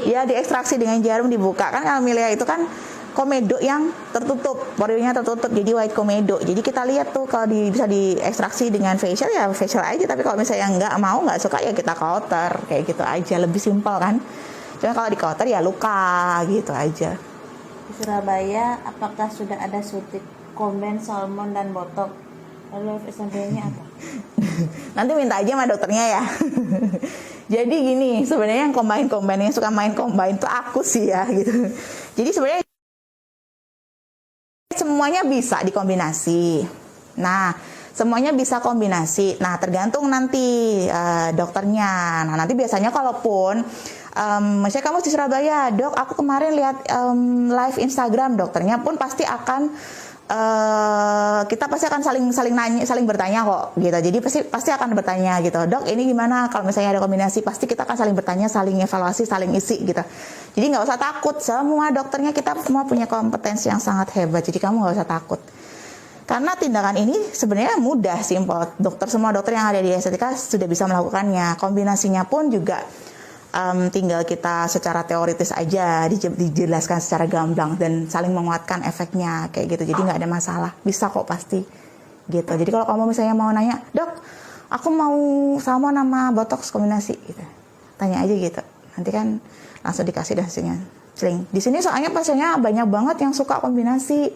Ya, diekstraksi dengan jarum dibuka. Kan kalau milia itu kan komedo yang tertutup, porinya tertutup. Jadi white komedo. Jadi kita lihat tuh kalau bisa diekstraksi dengan facial ya facial aja. Tapi kalau misalnya nggak suka ya kita kauter. Kayak gitu aja, lebih simpel kan. Cuma kalau di kauter ya luka gitu aja. Di Surabaya, apakah sudah ada suntik komben, salmon, dan botok? Lalu efek sampingnya apa? Nanti minta aja sama dokternya ya. Jadi gini, sebenarnya yang combine yang suka main combine tuh aku sih ya gitu. Jadi sebenarnya semuanya bisa dikombinasi. Nah, semuanya bisa kombinasi. Nah, tergantung nanti dokternya. Nah, nanti biasanya kalaupun misalnya kamu di Surabaya, Dok, aku kemarin lihat live Instagram, dokternya pun pasti akan kita pasti akan saling bertanya kok gitu. Jadi pasti akan bertanya gitu, Dok, ini gimana kalau misalnya ada kombinasi? Pasti kita akan saling bertanya, saling evaluasi, saling isi gitu. Jadi nggak usah takut, semua dokternya kita semua punya kompetensi yang sangat hebat. Jadi kamu nggak usah takut. Karena tindakan ini sebenarnya mudah, simpel. Semua dokter yang ada di estetika sudah bisa melakukannya. Kombinasinya pun juga tinggal kita secara teoritis aja dijelaskan secara gamblang dan saling menguatkan efeknya kayak gitu. Jadi nggak ada masalah, bisa kok pasti gitu. Jadi kalau kamu misalnya mau nanya, Dok, aku mau salmon sama botox kombinasi gitu, tanya aja gitu. Nanti kan langsung dikasih hasilnya. Di sini soalnya pasiennya banyak banget yang suka kombinasi.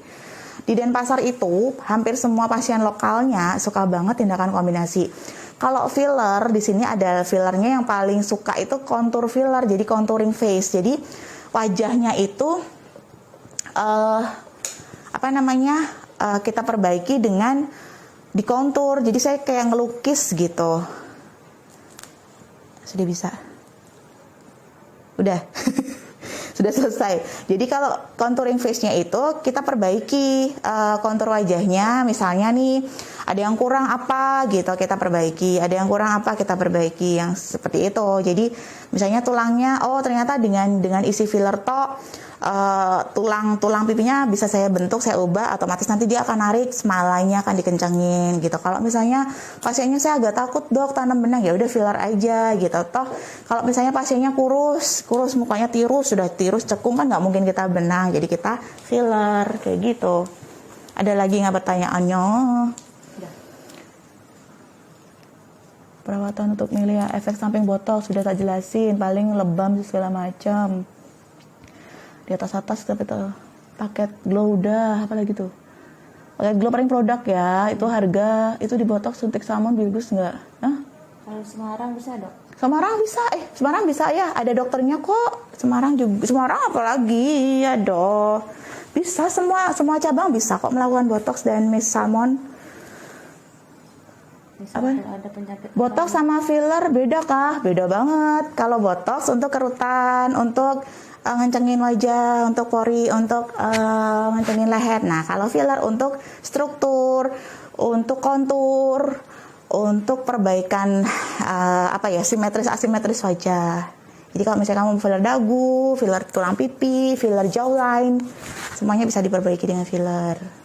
Di Denpasar itu hampir semua pasien lokalnya suka banget tindakan kombinasi. Kalau filler, di sini ada fillernya yang paling suka itu contour filler, jadi contouring face. Jadi wajahnya itu kita perbaiki dengan dikontur. Jadi saya kayak ngelukis gitu. Sudah bisa? Udah. Sudah selesai. Jadi kalau contouring face-nya itu kita perbaiki kontur wajahnya. Misalnya nih ada yang kurang apa gitu kita perbaiki, ada yang kurang apa kita perbaiki, yang seperti itu. Jadi misalnya tulangnya, oh ternyata dengan isi filler tulang pipinya bisa saya bentuk, saya ubah, otomatis nanti dia akan narik, smile-nya akan dikencengin gitu. Kalau misalnya pasiennya saya agak takut, Dok, tanam benang, ya udah filler aja gitu. Toh kalau misalnya pasiennya kurus mukanya sudah tirus cekung kan nggak mungkin kita benang, jadi kita filler kayak gitu. Ada lagi nggak pertanyaannya? Perawatan untuk milia, efek samping botox sudah tak jelasin, paling lebam segala macam. Di atas kita paket glow udah, apa lagi tuh? Paket glow paling produk ya, itu harga, itu di botox suntik salmon bagus nggak? Hah? Kalau Semarang bisa, Dok? Semarang bisa ya, ada dokternya kok. Semarang apalagi ya doh. Bisa semua cabang bisa kok melakukan botox dan mis salmon. Apa? Ada penyakit Botox sama filler beda kah? Beda banget. Kalau botox untuk kerutan, untuk ngencengin wajah, untuk pori, untuk ngencengin leher. Nah, kalau filler untuk struktur, untuk kontur, untuk perbaikan simetris asimetris wajah. Jadi kalau misalnya kamu filler dagu, filler tulang pipi, filler jawline, semuanya bisa diperbaiki dengan filler.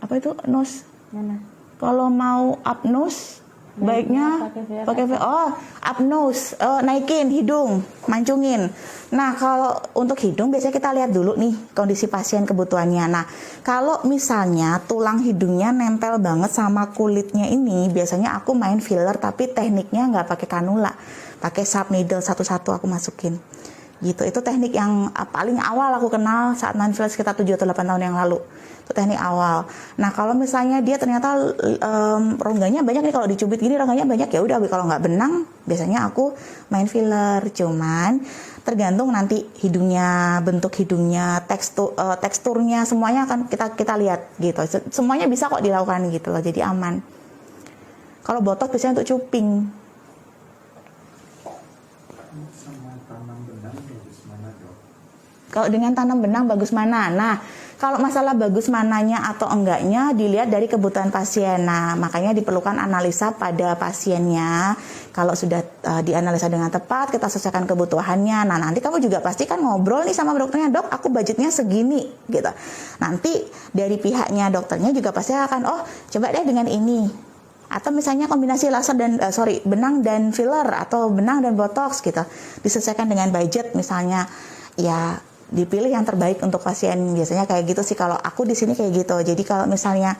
Apa itu nose? Mana? Kalau mau up nose, baiknya pakai up nose, naikin hidung, mancungin. Nah, kalau untuk hidung biasanya kita lihat dulu nih kondisi pasien, kebutuhannya. Nah, kalau misalnya tulang hidungnya nempel banget sama kulitnya ini, biasanya aku main filler tapi tekniknya nggak pakai kanula, pakai sharp needle satu-satu aku masukin gitu. Itu teknik yang paling awal aku kenal saat main filler sekitar 7 atau 8 tahun yang lalu. Itu teknik awal. Nah kalau misalnya dia ternyata rongganya banyak nih, kalau dicubit gini rongganya banyak, ya udah, kalau nggak benang biasanya aku main filler. Cuman tergantung nanti hidungnya, bentuk hidungnya, teksturnya, semuanya akan kita lihat gitu. Semuanya bisa kok dilakukan gitu loh, jadi aman. Kalau botox biasanya untuk cuping. Sama tanam benang bagus mana, Dok? Kalau dengan tanam benang bagus mana? Nah, kalau masalah bagus mananya atau enggaknya dilihat dari kebutuhan pasien. Nah, makanya diperlukan analisa pada pasiennya. Kalau sudah dianalisa dengan tepat, kita sesuaikan kebutuhannya. Nah, nanti kamu juga pasti kan ngobrol nih sama dokternya, dok, aku budgetnya segini, gitu. Nanti dari pihaknya dokternya juga pasti akan, oh, coba deh dengan ini. Atau misalnya kombinasi laser dan benang dan filler atau benang dan botox gitu. Disesuaikan dengan budget misalnya, ya dipilih yang terbaik untuk pasien. Biasanya kayak gitu sih kalau aku di sini kayak gitu. Jadi kalau misalnya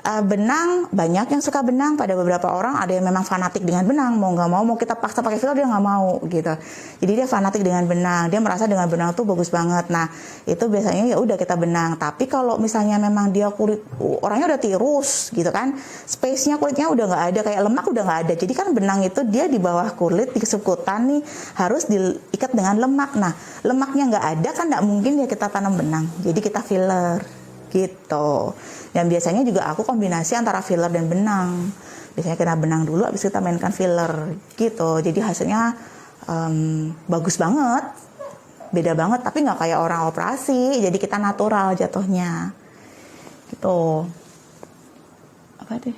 benang, banyak yang suka benang. Pada beberapa orang ada yang memang fanatik dengan benang, mau nggak mau kita paksa pakai filler dia nggak mau gitu. Jadi dia fanatik dengan benang, dia merasa dengan benang tuh bagus banget. Nah itu biasanya ya udah kita benang. Tapi kalau misalnya memang dia kulit orangnya udah tirus gitu kan, space-nya kulitnya udah nggak ada, kayak lemak udah nggak ada. Jadi kan benang itu dia di bawah kulit, di sekutan nih harus diikat dengan lemak. Nah lemaknya nggak ada kan nggak mungkin ya kita tanam benang. Jadi kita filler gitu. Dan biasanya juga aku kombinasi antara filler dan benang. Biasanya kita benang dulu, habis kita mainkan filler gitu. Jadi hasilnya bagus banget, beda banget. Tapi nggak kayak orang operasi. Jadi kita natural jatuhnya, gitu. Apa deh?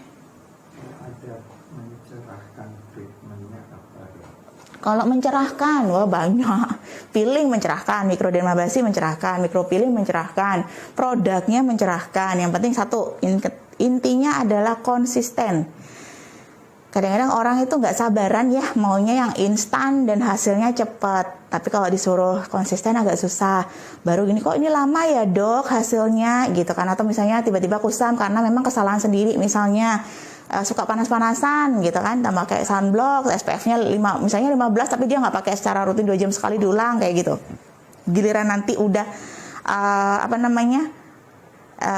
Ada mencerahkan treatmentnya apa, Dok? Kalau mencerahkan, wah banyak. Peeling mencerahkan, mikrodermabasi mencerahkan, micropeeling mencerahkan, produknya mencerahkan. Yang penting satu, intinya adalah konsisten. Kadang-kadang orang itu nggak sabaran ya, maunya yang instan dan hasilnya cepat. Tapi kalau disuruh konsisten agak susah. Baru gini, kok ini lama ya dok hasilnya gitu kan. Atau misalnya tiba-tiba kusam karena memang kesalahan sendiri. Misalnya suka panas-panasan gitu kan, tambah kayak sunblock, SPF-nya misalnya 15 tapi dia nggak pakai secara rutin 2 jam sekali diulang kayak gitu. Giliran nanti udah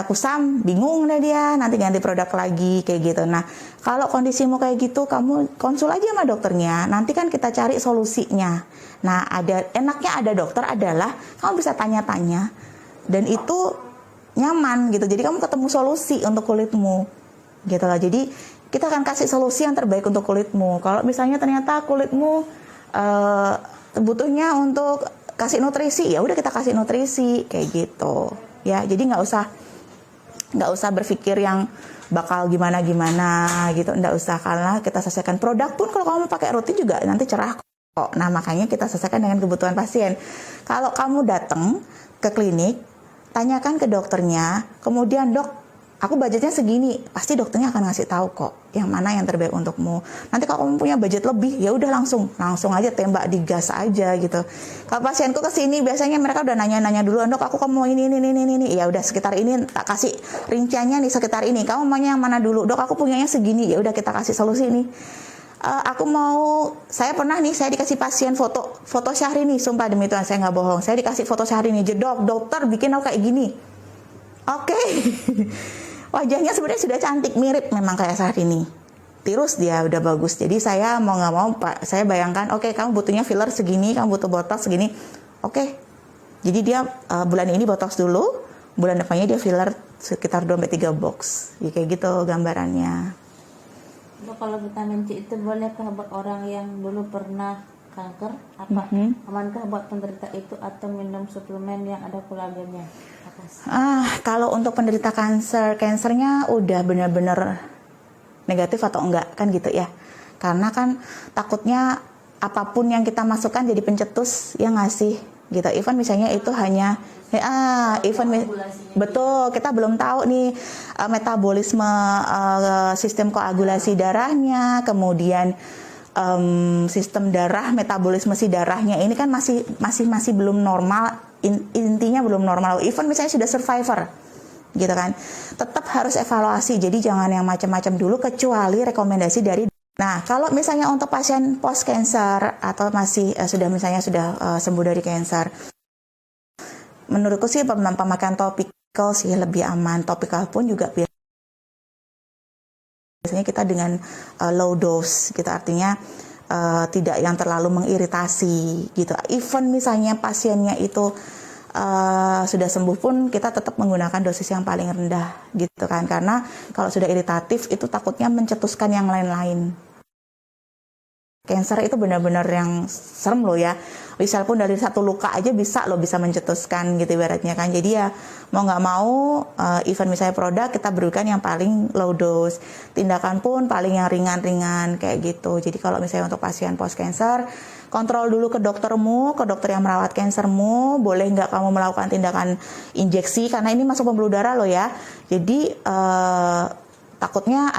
kusam, bingung deh dia, nanti ganti produk lagi kayak gitu. Nah kalau kondisimu kayak gitu, kamu konsul aja sama dokternya, nanti kan kita cari solusinya. Nah enaknya ada dokter adalah kamu bisa tanya-tanya dan itu nyaman gitu, jadi kamu ketemu solusi untuk kulitmu gitu lah. Jadi kita akan kasih solusi yang terbaik untuk kulitmu. Kalau misalnya ternyata kulitmu butuhnya untuk kasih nutrisi, ya udah kita kasih nutrisi kayak gitu ya. Jadi nggak usah berpikir yang bakal gimana gitu, nggak usah, karena kita sesuaikan. Produk pun kalau kamu pakai rutin juga nanti cerah kok. Nah makanya kita sesuaikan dengan kebutuhan pasien. Kalau kamu datang ke klinik, tanyakan ke dokternya, kemudian dok, aku budgetnya segini, pasti dokternya akan ngasih tahu kok yang mana yang terbaik untukmu. Nanti kalau kamu punya budget lebih, ya udah langsung aja tembak, digas aja gitu. Kalau pasienku kesini biasanya mereka udah nanya dulu, dok aku mau ini, ya udah sekitar ini, tak kasih rinciannya nih sekitar ini. Kamu maunya yang mana dulu? Dok aku punyanya segini, ya udah kita kasih solusi nih. Saya pernah nih, saya dikasih pasien foto Syahrini, sumpah demi Tuhan saya nggak bohong, saya dikasih foto Syahrini, jedok dokter bikin aku kayak gini. Oke. Wajahnya sebenarnya sudah cantik, mirip memang kayak Syahrini. Tirus dia udah bagus. Jadi saya mau nggak mau, saya bayangkan, oke, kamu butuhnya filler segini, kamu butuh botox segini. Oke. Jadi dia bulan ini botox dulu, bulan depannya dia filler sekitar 2-3 box. Ya, kayak gitu gambarannya. Dok, kalau vitamin C itu bolehkah buat orang yang dulu pernah kanker? Apa amankah buat penderita itu atau minum suplemen yang ada kolagennya? Kalau untuk penderita kansernya udah benar-benar negatif atau enggak kan gitu ya. Karena kan takutnya apapun yang kita masukkan jadi pencetus ya nggak sih gitu. Even misalnya itu hanya betul, kita belum tahu nih metabolisme sistem koagulasi darahnya, kemudian sistem darah, metabolisme si darahnya ini kan masih belum normal, intinya belum normal. Even misalnya sudah survivor gitu kan, tetap harus evaluasi. Jadi jangan yang macam-macam dulu kecuali rekomendasi dari Nah, kalau misalnya untuk pasien post cancer atau masih sudah sembuh dari cancer, menurutku sih pemakaian topikal sih lebih aman. Topikal pun juga biasanya kita dengan low dose gitu, artinya tidak yang terlalu mengiritasi gitu. Even misalnya pasiennya itu sudah sembuh pun kita tetap menggunakan dosis yang paling rendah gitu kan, karena kalau sudah iritatif itu takutnya mencetuskan yang lain-lain. Cancer itu benar-benar yang serem loh ya. Misal pun dari satu luka aja bisa mencetuskan gitu ibaratnya kan. Jadi ya mau nggak mau, even misalnya produk kita berikan yang paling low dose. Tindakan pun paling yang ringan-ringan kayak gitu. Jadi kalau misalnya untuk pasien post cancer, kontrol dulu ke doktermu, ke dokter yang merawat cancermu. Boleh nggak kamu melakukan tindakan injeksi, karena ini masuk pembuluh darah loh ya. Jadi takutnya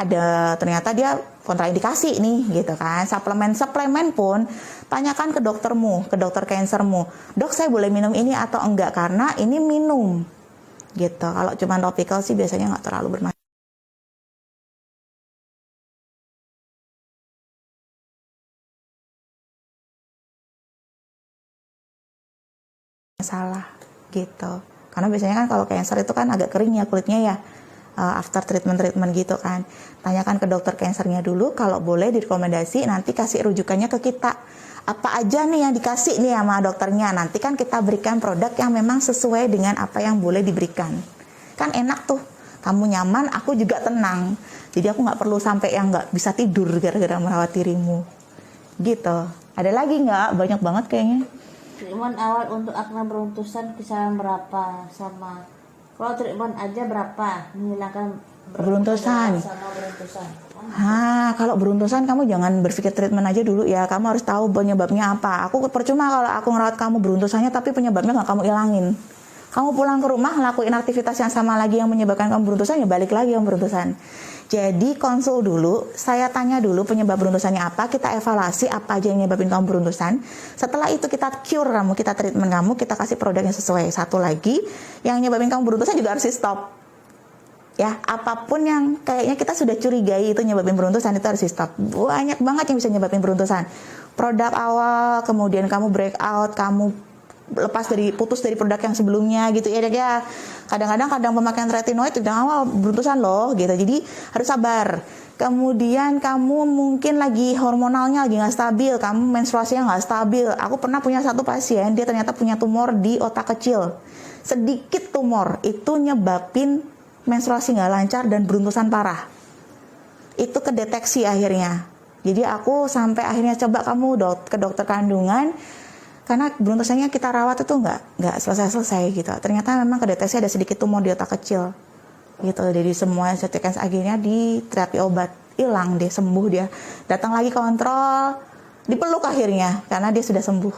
ternyata dia kontraindikasi nih gitu kan. Suplemen pun tanyakan ke doktermu, ke dokter cancermu. Dok, saya boleh minum ini atau enggak, karena ini minum gitu. Kalau cuma topikal sih biasanya nggak terlalu bermasalah gitu. Karena biasanya kan kalau cancer itu kan agak kering ya kulitnya ya, after treatment gitu kan. Tanyakan ke dokter cancernya dulu, kalau boleh direkomendasi nanti kasih rujukannya ke kita. Apa aja nih yang dikasih nih sama dokternya, nanti kan kita berikan produk yang memang sesuai dengan apa yang boleh diberikan. Kan enak tuh, kamu nyaman, aku juga tenang. Jadi aku nggak perlu sampai yang nggak bisa tidur gara-gara merawat dirimu. Gitu. Ada lagi nggak? Banyak banget kayaknya. Treatment awal untuk akne beruntusan kisaran berapa, sama kalau treatment aja berapa menghilangkan beruntusan? Sama beruntusan. Kalau beruntusan kamu jangan berpikir treatment aja dulu ya. Kamu harus tahu penyebabnya apa. Aku percuma kalau aku ngerawat kamu beruntusannya tapi penyebabnya nggak kamu ilangin. Kamu pulang ke rumah lakuin aktivitas yang sama lagi yang menyebabkan kamu beruntusan, ya balik lagi yang beruntusan. Jadi konsul dulu, saya tanya dulu penyebab beruntusannya apa, kita evaluasi apa aja yang menyebabkan kamu beruntusan. Setelah itu kita cure kamu, kita treatment kamu, kita kasih produk yang sesuai. Satu lagi, yang menyebabkan kamu beruntusan juga harus di stop. Ya, apapun yang kayaknya kita sudah curigai itu nyebabin beruntusan, itu harus di stop. Banyak banget yang bisa nyebabin beruntusan. Produk awal, kemudian kamu breakout, kamu putus dari produk yang sebelumnya gitu ya. Kadang pemakaian retinoid itu awal beruntusan loh gitu. Jadi harus sabar. Kemudian kamu mungkin lagi hormonalnya lagi nggak stabil, kamu menstruasinya nggak stabil. Aku pernah punya satu pasien, dia ternyata punya tumor di otak kecil. Sedikit tumor itu nyebabin menstruasi nggak lancar dan beruntusan parah. Itu kedeteksi akhirnya. Jadi aku sampai akhirnya coba kamu ke dokter kandungan. Karena beruntusannya kita rawat itu nggak selesai gitu. Ternyata memang kedeteksi ada sedikit tumor di otak kecil gitu. Jadi semua CT akhirnya di terapi obat, hilang deh, sembuh dia. Datang lagi kontrol, dipeluk akhirnya karena dia sudah sembuh.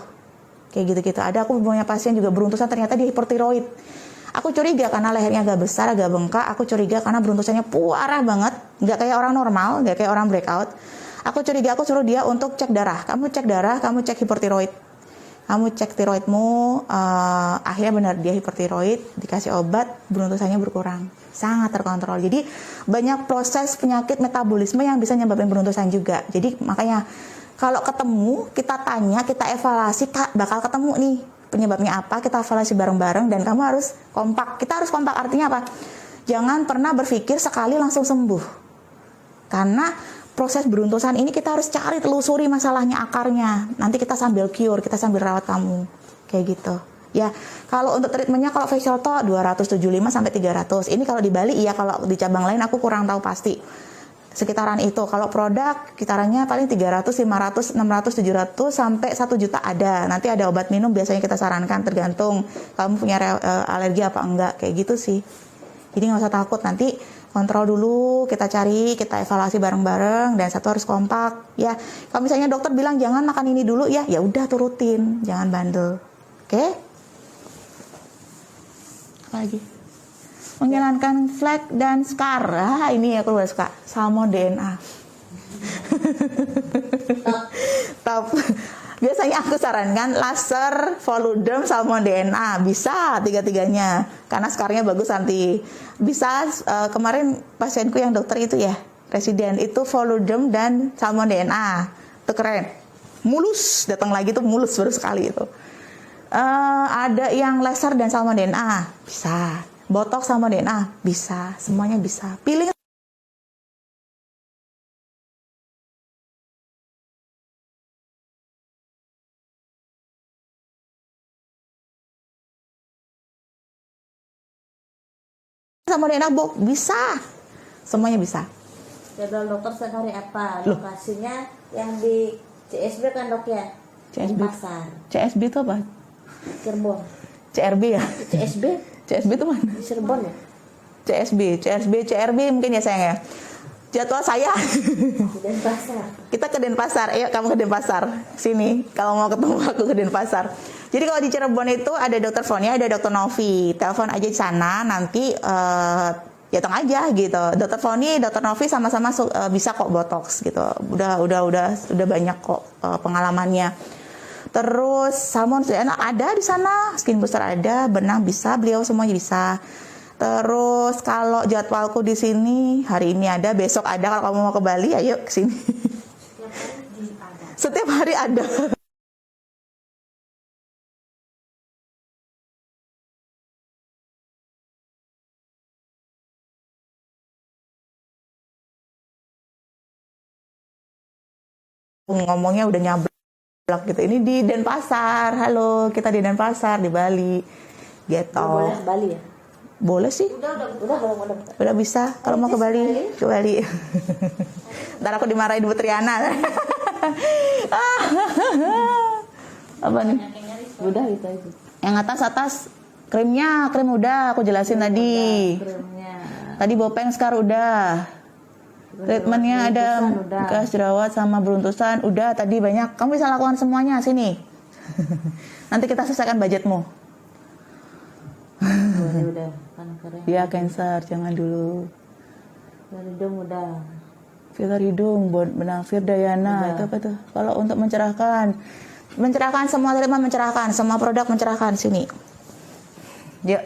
Kayak gitu-gitu. Ada aku punya pasien juga beruntusan ternyata dia hipertiroid. Aku curiga karena lehernya agak besar, agak bengkak. Aku curiga karena beruntusannya parah banget, nggak kayak orang normal, nggak kayak orang breakout. Aku curiga, aku suruh dia untuk cek darah. Kamu cek darah, kamu cek hipertiroid. Kamu cek tiroidmu, akhirnya benar dia hipertiroid, dikasih obat, beruntusannya berkurang. Sangat terkontrol. Jadi banyak proses penyakit metabolisme yang bisa nyebabin beruntusan juga. Jadi makanya kalau ketemu, kita tanya, kita evaluasi, bakal ketemu nih penyebabnya apa, kita evaluasi bareng-bareng dan kamu harus kompak. Kita harus kompak artinya apa? Jangan pernah berpikir sekali langsung sembuh. Karena proses beruntusan ini kita harus cari, telusuri masalahnya, akarnya. Nanti kita sambil cure, kita sambil rawat kamu. Kayak gitu. Ya, kalau untuk treatmentnya kalau facial to 275 sampai 300. Ini kalau di Bali iya, kalau di cabang lain aku kurang tahu pasti. Sekitaran itu. Kalau produk kitarannya paling 300, 500, 600, 700 sampai 1 juta ada. Nanti ada obat minum biasanya kita sarankan tergantung kamu punya alergi apa enggak, kayak gitu sih. Jadi nggak usah takut, nanti kontrol dulu, kita cari, kita evaluasi bareng-bareng, dan satu harus kompak ya. Kalau misalnya dokter bilang jangan makan ini dulu ya udah turutin, jangan bandel. Oke? Apa lagi? Menghilangkan flek dan scar. Ini aku udah suka. Salmon DNA. Top. Biasanya aku sarankan laser, voluderm, salmon DNA. Bisa tiga-tiganya. Karena skarnya bagus nanti. Bisa, kemarin pasienku yang dokter itu ya, Resident itu Voluderm dan Salmon DNA. Itu keren. Mulus, datang lagi tuh mulus baru sekali itu. Ada yang laser dan Salmon DNA, bisa. Botox Salmon DNA, bisa. Semuanya bisa. Pilih Salmon DNA, bisa. Semuanya bisa. Jadwal dokter sekali apa? Lokasinya yang di CSB kan dok ya? CSB. Di pasar. CSB itu apa? Cirebon. CRB ya? CSB? CSB itu mana? Di Cirebon ya? CRB mungkin ya sayang ya. Jadwal saya. Di Denpasar. Kita ke Denpasar. Ayo kamu ke Denpasar. Sini. Kalau mau ketemu aku ke Denpasar. Jadi kalau di Cirebon itu ada dokter Foni, ada dokter Novi. Telepon aja di sana nanti datang aja gitu. Dokter Foni, dokter Novi sama-sama bisa kok botox gitu. Udah banyak kok pengalamannya. Terus salmon ada di sana, skin booster ada, benang bisa, beliau semuanya bisa. Terus kalau jadwalku di sini hari ini ada, besok ada. Kalau kamu mau ke Bali, ayo ke sini. Setiap hari ada. Ngomongnya udah nyablak gitu. Ini di Denpasar. Halo, kita di Denpasar di Bali. Gitu. Boleh ke Bali ya? Boleh sih. Udah. Udah bisa. Kalau mau ke Bali, ke Bali. Ntar aku dimarahin Bu Triana. Apa nih? Udah itu aja. Yang atas krim udah aku jelasin tadi. Krimnya. Tadi Bopeng Scar udah. Treatmentnya ada udah. bekas jerawat sama beruntusan udah tadi banyak. Kamu bisa lakukan semuanya sini. Nanti kita selesaikan budgetmu. Udah kan keren. Iya cancer jangan dulu. Dari hidung udah. Filler hidung, benang Firdayana itu apa tuh? Kalau untuk mencerahkan semua treatment mencerahkan, semua produk mencerahkan sini. Yuk.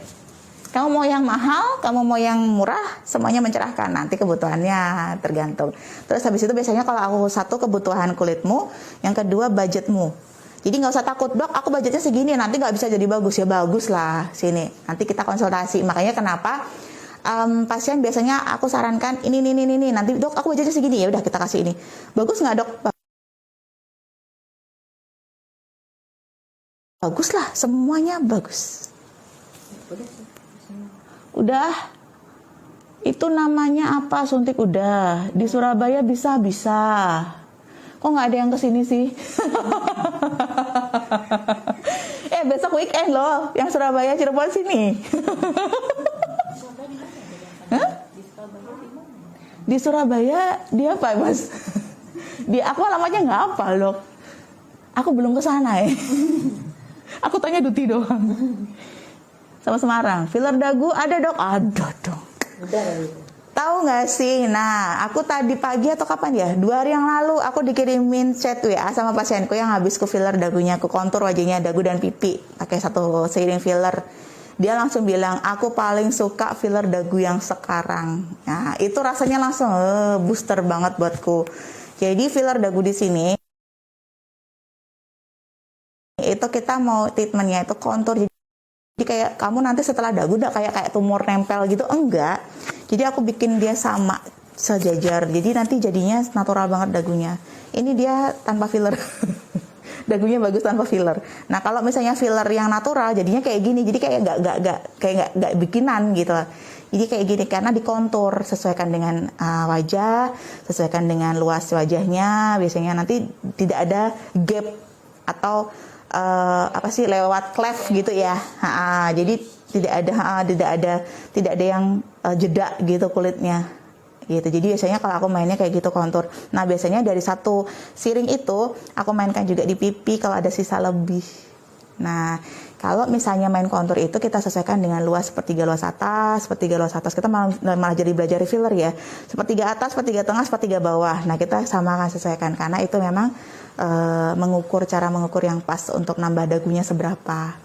Kamu mau yang mahal, kamu mau yang murah, semuanya mencerahkan. Nanti kebutuhannya tergantung. Terus habis itu biasanya kalau aku satu kebutuhan kulitmu, yang kedua budgetmu. Jadi nggak usah takut, dok aku budgetnya segini, nanti nggak bisa jadi bagus. Ya bagus lah, sini. Nanti kita konsultasi. Makanya kenapa pasien biasanya aku sarankan ini. Nanti dok aku budgetnya segini, ya udah kita kasih ini. Bagus nggak dok? Bagus lah, semuanya bagus. Udah, itu namanya apa? Suntik udah. Di Surabaya bisa. Kok nggak ada yang kesini sih? Besok weekend loh, yang Surabaya Cirebon sini. Hah? Di Surabaya dia apa mas? Aku alamatnya nggak apa loh. Aku belum ke sana ya. Aku tanya Duti doang. Sama Semarang. Filler dagu ada dok? Ada dong. Udah gitu. Tahu nggak sih? Nah, aku tadi pagi atau kapan ya? 2 hari yang lalu aku dikirimin chat WA sama pasienku yang habis ku filler dagunya, ku kontur wajahnya, dagu dan pipi pakai satu seiring filler. Dia langsung bilang, aku paling suka filler dagu yang sekarang. Nah, itu rasanya langsung booster banget buatku. Jadi filler dagu di sini itu kita mau treatmentnya itu kontur. Jadi kayak kamu nanti setelah dagu udah kayak tumor nempel gitu, enggak. Jadi aku bikin dia sama sejajar. Jadi nanti jadinya natural banget dagunya. Ini dia tanpa filler. Dagunya bagus tanpa filler. Nah, kalau misalnya filler yang natural jadinya kayak gini. Jadi kayak enggak bikinan gitu. Jadi kayak gini karena dikontur, sesuaikan dengan wajah, sesuaikan dengan luas wajahnya. Biasanya nanti tidak ada gap atau lewat cleft gitu ya. Jadi tidak ada yang jeda gitu kulitnya. Gitu. Jadi biasanya kalau aku mainnya kayak gitu kontur. Nah, biasanya dari satu siring itu aku mainkan juga di pipi kalau ada sisa lebih. Nah, kalau misalnya main kontur itu kita sesuaikan dengan luas sepertiga luas atas. Kita malah jadi belajar filler ya. Sepertiga atas, sepertiga tengah, sepertiga bawah. Nah, kita sama akan sesuaikan karena itu memang cara mengukur yang pas untuk nambah dagunya seberapa.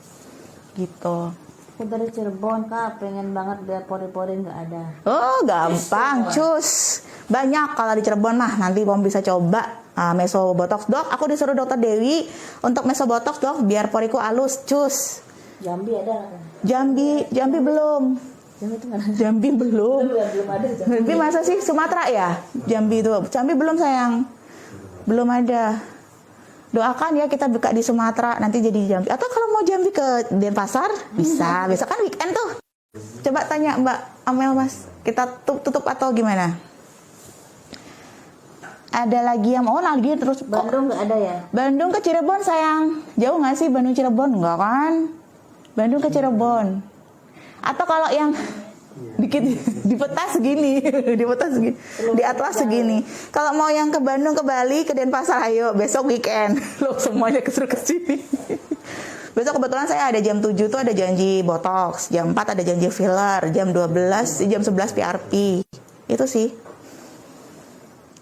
Gitu. Aku dari Cirebon kak, pengen banget biar pori-pori nggak ada. Oh, gampang, cus. Banyak kalau di Cirebon mah, nanti kamu bisa coba mesobotox. Dok, aku disuruh dokter Dewi untuk mesobotox dok, biar poriku halus, cus. Jambi ada kan? Jambi belum. Jambi itu mana? Jambi belum. Belum ada Jambi. Jambi masa sih Sumatera ya? Jambi itu. Jambi belum sayang. Belum ada. Doakan ya kita buka di Sumatera nanti jadi Jambi. Atau kalau mau Jambi ke Denpasar bisa. Besok kan weekend tuh. Coba tanya Mbak Amel Mas. Kita tutup atau gimana? Ada lagi yang mau lagi terus kok. Bandung nggak ada ya? Bandung ke Cirebon sayang. Jauh nggak sih Bandung Cirebon? Enggak kan? Bandung ke Cirebon. Atau kalau yang dikit di peta segini, di peta segini, di atlas segini. Kalau mau yang ke Bandung, ke Bali, ke Denpasar, ayo besok weekend. Loh semuanya kesuruh ke sini. Besok kebetulan saya ada jam 7 tuh ada janji botox, jam 4 ada janji filler, jam 12, jam 11 PRP. Itu sih.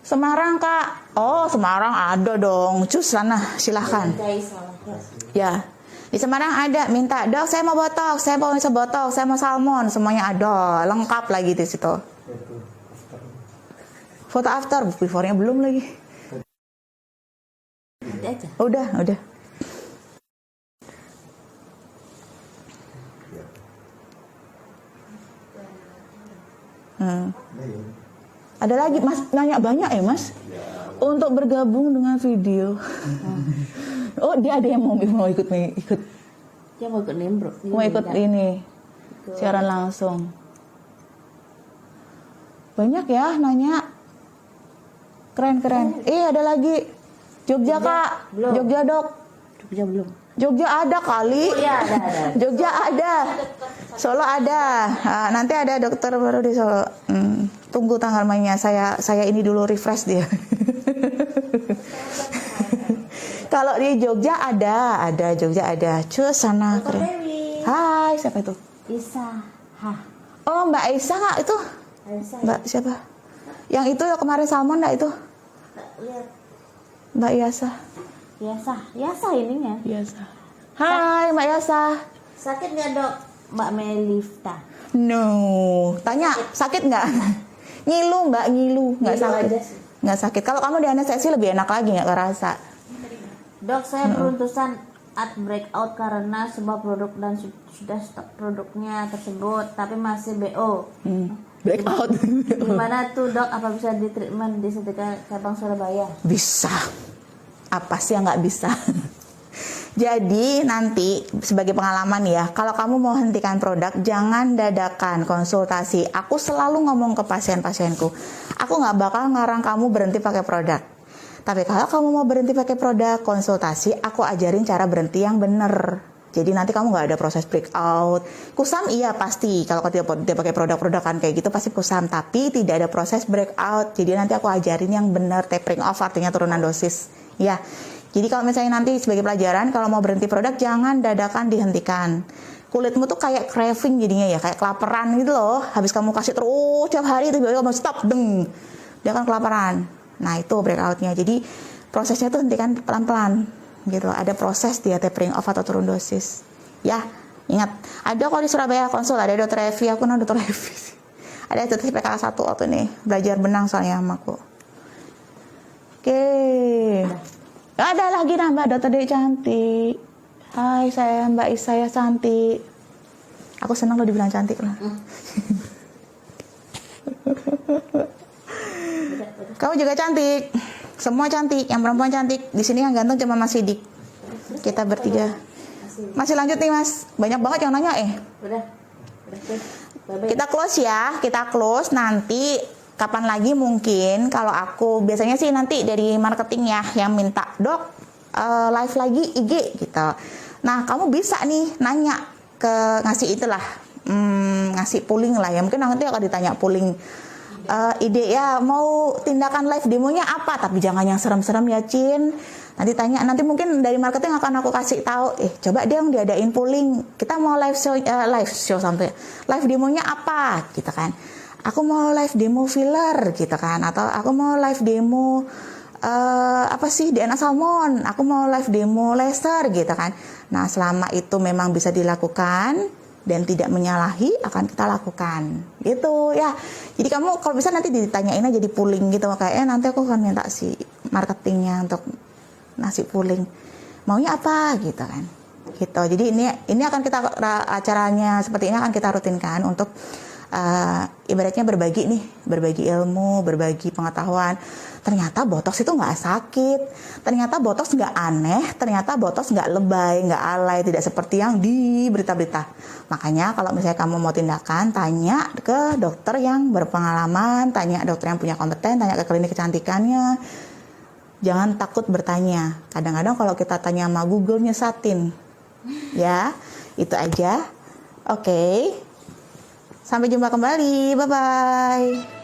Semarang Kak. Oh Semarang ada dong. Cus sana silahkan. Ya. Di Semarang ada, minta, dok saya mau botox, saya mau botox, saya mau salmon, semuanya ada, lengkap lagi di situ. Foto after, before-nya belum lagi. Ada aja. Udah. Ada lagi, Mas, nanya banyak ya, Mas? Untuk bergabung dengan video. Oh, dia ada yang mau ikut. Dia mau ikut nembro. Mau ikut ini siaran langsung. Banyak ya nanya. Keren. Ada lagi. Jogja Kak. Belum. Jogja dok. Jogja belum. Jogja ada kali. Oh iya ada. Jogja ada. Solo ada. Nanti ada dokter baru di Solo. Tunggu tanggal mainnya. Saya ini dulu refresh dia. Kalau di Jogja ada Jogja ada. Cus sana keren. Hai, siapa itu? Isa. Hah. Oh, Mbak Aisyah Kak itu. Aisyah. Mbak siapa? Yang itu ya kemarin salmon enggak itu? Lihat. Mbak Yasa. Yasa ininya. Yasa. Hai, Mbak Yasa. Sakit nggak dok? Mbak Melifta. No. Tanya, sakit nggak? Ngilu Mbak, ngilu. Nggak Ngilu sakit. aja sih. Nggak sakit. Kalau kamu di anestesi lebih enak lagi nggak kerasa. Dok, saya beruntusan at breakout karena sebuah produk dan sudah stok produknya tersebut, tapi masih BO. Breakout. Gimana tuh dok? Apa bisa di treatment di Setika Cabang Surabaya? Bisa. Apa sih yang nggak bisa? Jadi nanti sebagai pengalaman ya, kalau kamu mau hentikan produk, jangan dadakan konsultasi. Aku selalu ngomong ke pasien-pasienku, aku nggak bakal ngarang kamu berhenti pakai produk. Tapi kalau kamu mau berhenti pakai produk, konsultasi, aku ajarin cara berhenti yang bener. Jadi nanti kamu nggak ada proses breakout. Kusam iya pasti, kalau dia pakai produk-produk kan kayak gitu pasti kusam. Tapi tidak ada proses breakout. Jadi nanti aku ajarin yang bener, tapering off artinya turunan dosis. Ya. Jadi kalau misalnya nanti sebagai pelajaran, kalau mau berhenti produk, jangan dadakan dihentikan. Kulitmu tuh kayak craving jadinya ya, kayak kelaparan gitu loh. Habis kamu kasih terus tiap hari, tiba-tiba kamu stop, deng. Dia kan kelaparan. Nah itu breakoutnya. Jadi prosesnya tuh hentikan pelan-pelan gitu. Ada proses dia tapering off atau turun dosis. Ya, ingat. Ada kok di Surabaya konsul, ada dokter Evi. Aku nang dokter Evi. Ada dokter PKK 1 waktu nih, belajar benang soalnya sama aku. Oke. Ada lagi nambah dokter Dewi cantik. Hai, saya Mbak Isaya cantik. Aku senang lo dibilang cantik lah. Kamu juga cantik. Semua cantik, yang perempuan cantik. Di sini yang ganteng cuma Mas Sidik. Kita bertiga. Masih lanjut nih, Mas. Banyak banget yang nanya Udah. Bye-bye. Kita close ya, kita close nanti kapan lagi mungkin kalau aku biasanya sih nanti dari marketing ya yang minta dok live lagi IG gitu. Nah kamu bisa nih nanya ke ngasih itulah ngasih polling lah ya, mungkin nanti akan ditanya polling ide ya mau tindakan live demonya apa, tapi jangan yang serem-serem ya Cin. Nanti tanya, nanti mungkin dari marketing akan aku kasih tahu, coba dong diadain polling, kita mau live show sampai live demonya apa gitu kan. Aku mau live demo filler gitu kan, atau aku mau live demo apa sih DNA salmon, aku mau live demo laser gitu kan. Nah selama itu memang bisa dilakukan, dan tidak menyalahi akan kita lakukan gitu ya. Jadi kamu kalau bisa nanti ditanyain aja di pooling gitu, kayaknya nanti aku akan minta si marketingnya untuk nasi pooling maunya apa gitu kan gitu. Jadi ini akan kita acaranya seperti ini akan kita rutinkan untuk ibaratnya berbagi ilmu, berbagi pengetahuan. Ternyata botox itu nggak sakit, ternyata botox nggak aneh, ternyata botox nggak lebay, nggak alay, tidak seperti yang di berita-berita. Makanya kalau misalnya kamu mau tindakan, tanya ke dokter yang berpengalaman, tanya dokter yang punya kompeten, tanya ke klinik kecantikannya. Jangan takut bertanya. Kadang-kadang kalau kita tanya sama Google nyesatin. Ya, itu aja. Oke. Sampai jumpa kembali. Bye-bye.